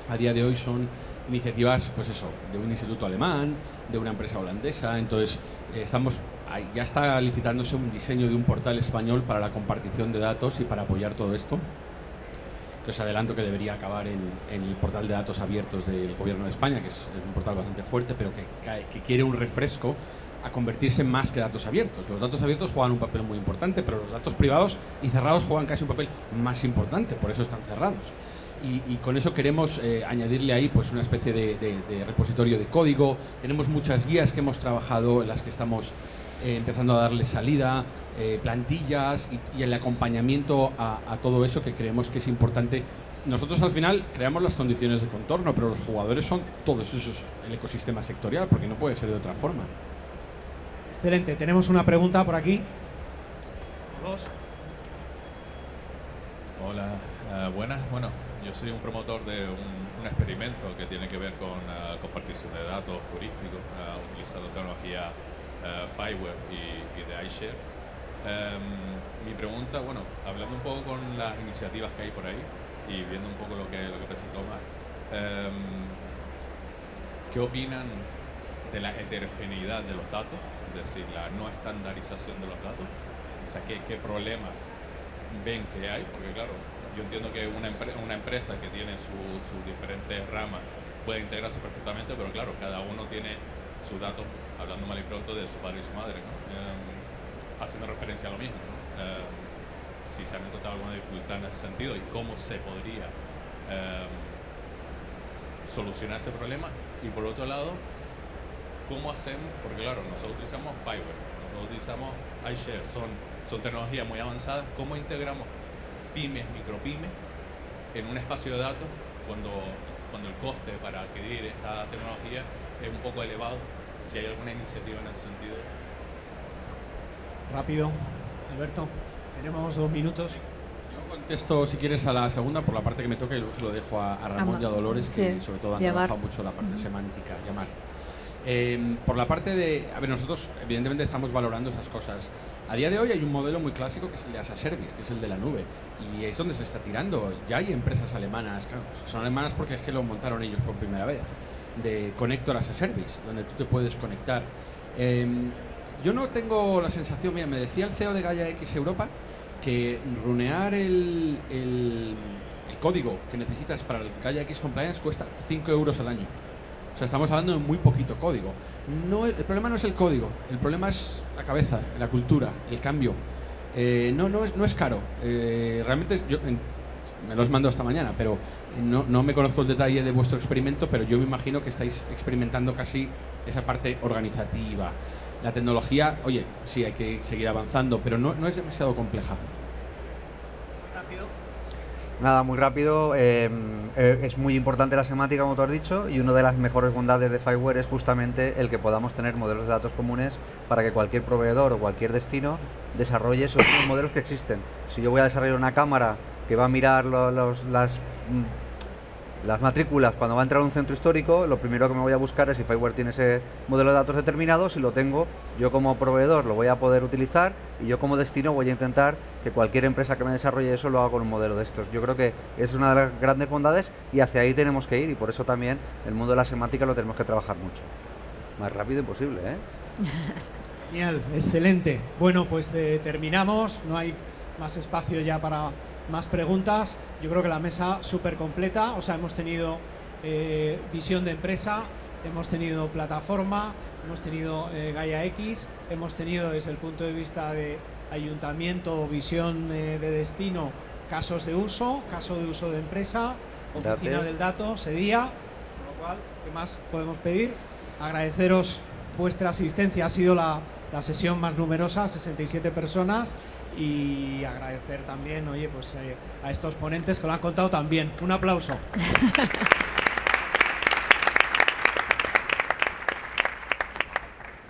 a día de hoy son iniciativas, pues eso, de un instituto alemán, de una empresa holandesa. Entonces, ya está licitándose un diseño de un portal español para la compartición de datos y para apoyar todo esto, que os adelanto que debería acabar en el portal de datos abiertos del Gobierno de España, que es un portal bastante fuerte, pero que quiere un refresco a convertirse en más que datos abiertos. Los datos abiertos juegan un papel muy importante, pero los datos privados y cerrados juegan casi un papel más importante, por eso están cerrados. Y con eso queremos añadirle ahí pues una especie de repositorio de código. Tenemos muchas guías que hemos trabajado, en las que estamos empezando a darle salida, plantillas y el acompañamiento a todo eso, que creemos que es importante. Nosotros al final creamos las condiciones de contorno, pero los jugadores son todos esos, el ecosistema sectorial, porque no puede ser de otra forma. Excelente, tenemos una pregunta por aquí. Dos. Hola, buenas. Bueno, yo soy un promotor de un experimento que tiene que ver con compartición de datos turísticos, utilizando tecnología Fireware y de iShare. Mi pregunta, bueno, hablando un poco con las iniciativas que hay por ahí y viendo un poco lo que presentó Omar, ¿qué opinan de la heterogeneidad de los datos? Es decir, la no estandarización de los datos. O sea, ¿qué problema ven que hay? Porque claro, yo entiendo que una empresa que tiene sus diferentes ramas puede integrarse perfectamente, pero claro, cada uno tiene sus datos, hablando mal y pronto, de su padre y su madre, ¿no? Haciendo referencia a lo mismo, ¿no? Si se han encontrado alguna dificultad en ese sentido y cómo se podría solucionar ese problema. Y por otro lado, ¿cómo hacemos? Porque claro, nosotros utilizamos Fireware, nosotros utilizamos iShare, son tecnologías muy avanzadas. ¿Cómo integramos pymes, micropymes en un espacio de datos cuando el coste para adquirir esta tecnología es un poco elevado? Si hay alguna iniciativa en ese sentido. Rápido, Alberto, tenemos 2 minutos. Yo contesto, si quieres, a la segunda por la parte que me toca y luego se lo dejo a Ramón y a Dolores, que sobre todo han trabajado mucho la parte semántica, llamar. Por la parte de... A ver, nosotros evidentemente estamos valorando esas cosas. A día de hoy hay un modelo muy clásico que es el de as a service, que es el de la nube, y es donde se está tirando. Ya hay empresas alemanas, claro, son alemanas porque es que lo montaron ellos por primera vez, de Connector as a Service, donde tú te puedes conectar. Yo no tengo la sensación, mira, me decía el CEO de Gaia X Europa que runear el código que necesitas para el Gaia X Compliance cuesta 5 euros al año. O sea, estamos hablando de muy poquito código. No, el problema no es el código, el problema es la cabeza, la cultura, el cambio. No es caro. Realmente yo me los mando esta mañana, pero no me conozco el detalle de vuestro experimento, pero yo me imagino que estáis experimentando casi esa parte organizativa. La tecnología, oye, sí, hay que seguir avanzando, pero no es demasiado compleja. Rápido. Nada, muy rápido. Es muy importante la semántica, como tú has dicho, y una de las mejores bondades de Fireware es justamente el que podamos tener modelos de datos comunes para que cualquier proveedor o cualquier destino desarrolle esos mismos modelos que existen. Si yo voy a desarrollar una cámara que va a mirar las matrículas cuando va a entrar a un centro histórico, lo primero que me voy a buscar es si Fireware tiene ese modelo de datos determinado. Si lo tengo, yo como proveedor lo voy a poder utilizar, y yo como destino voy a intentar que cualquier empresa que me desarrolle eso lo haga con un modelo de estos. Yo creo que es una de las grandes bondades y hacia ahí tenemos que ir, y por eso también el mundo de la semántica lo tenemos que trabajar mucho. Más rápido imposible, ¿eh? Genial, excelente. Bueno, pues terminamos, no hay más espacio ya para más preguntas. Yo creo que la mesa súper completa, o sea, hemos tenido visión de empresa, hemos tenido plataforma, hemos tenido Gaia X, hemos tenido desde el punto de vista de ayuntamiento, visión de destino, casos de uso, caso de uso de empresa, oficina del dato, SEDIA, con lo cual, ¿qué más podemos pedir? Agradeceros vuestra asistencia, ha sido la sesión más numerosa, 67 personas, y agradecer también, oye, pues a estos ponentes que lo han contado también. Un aplauso.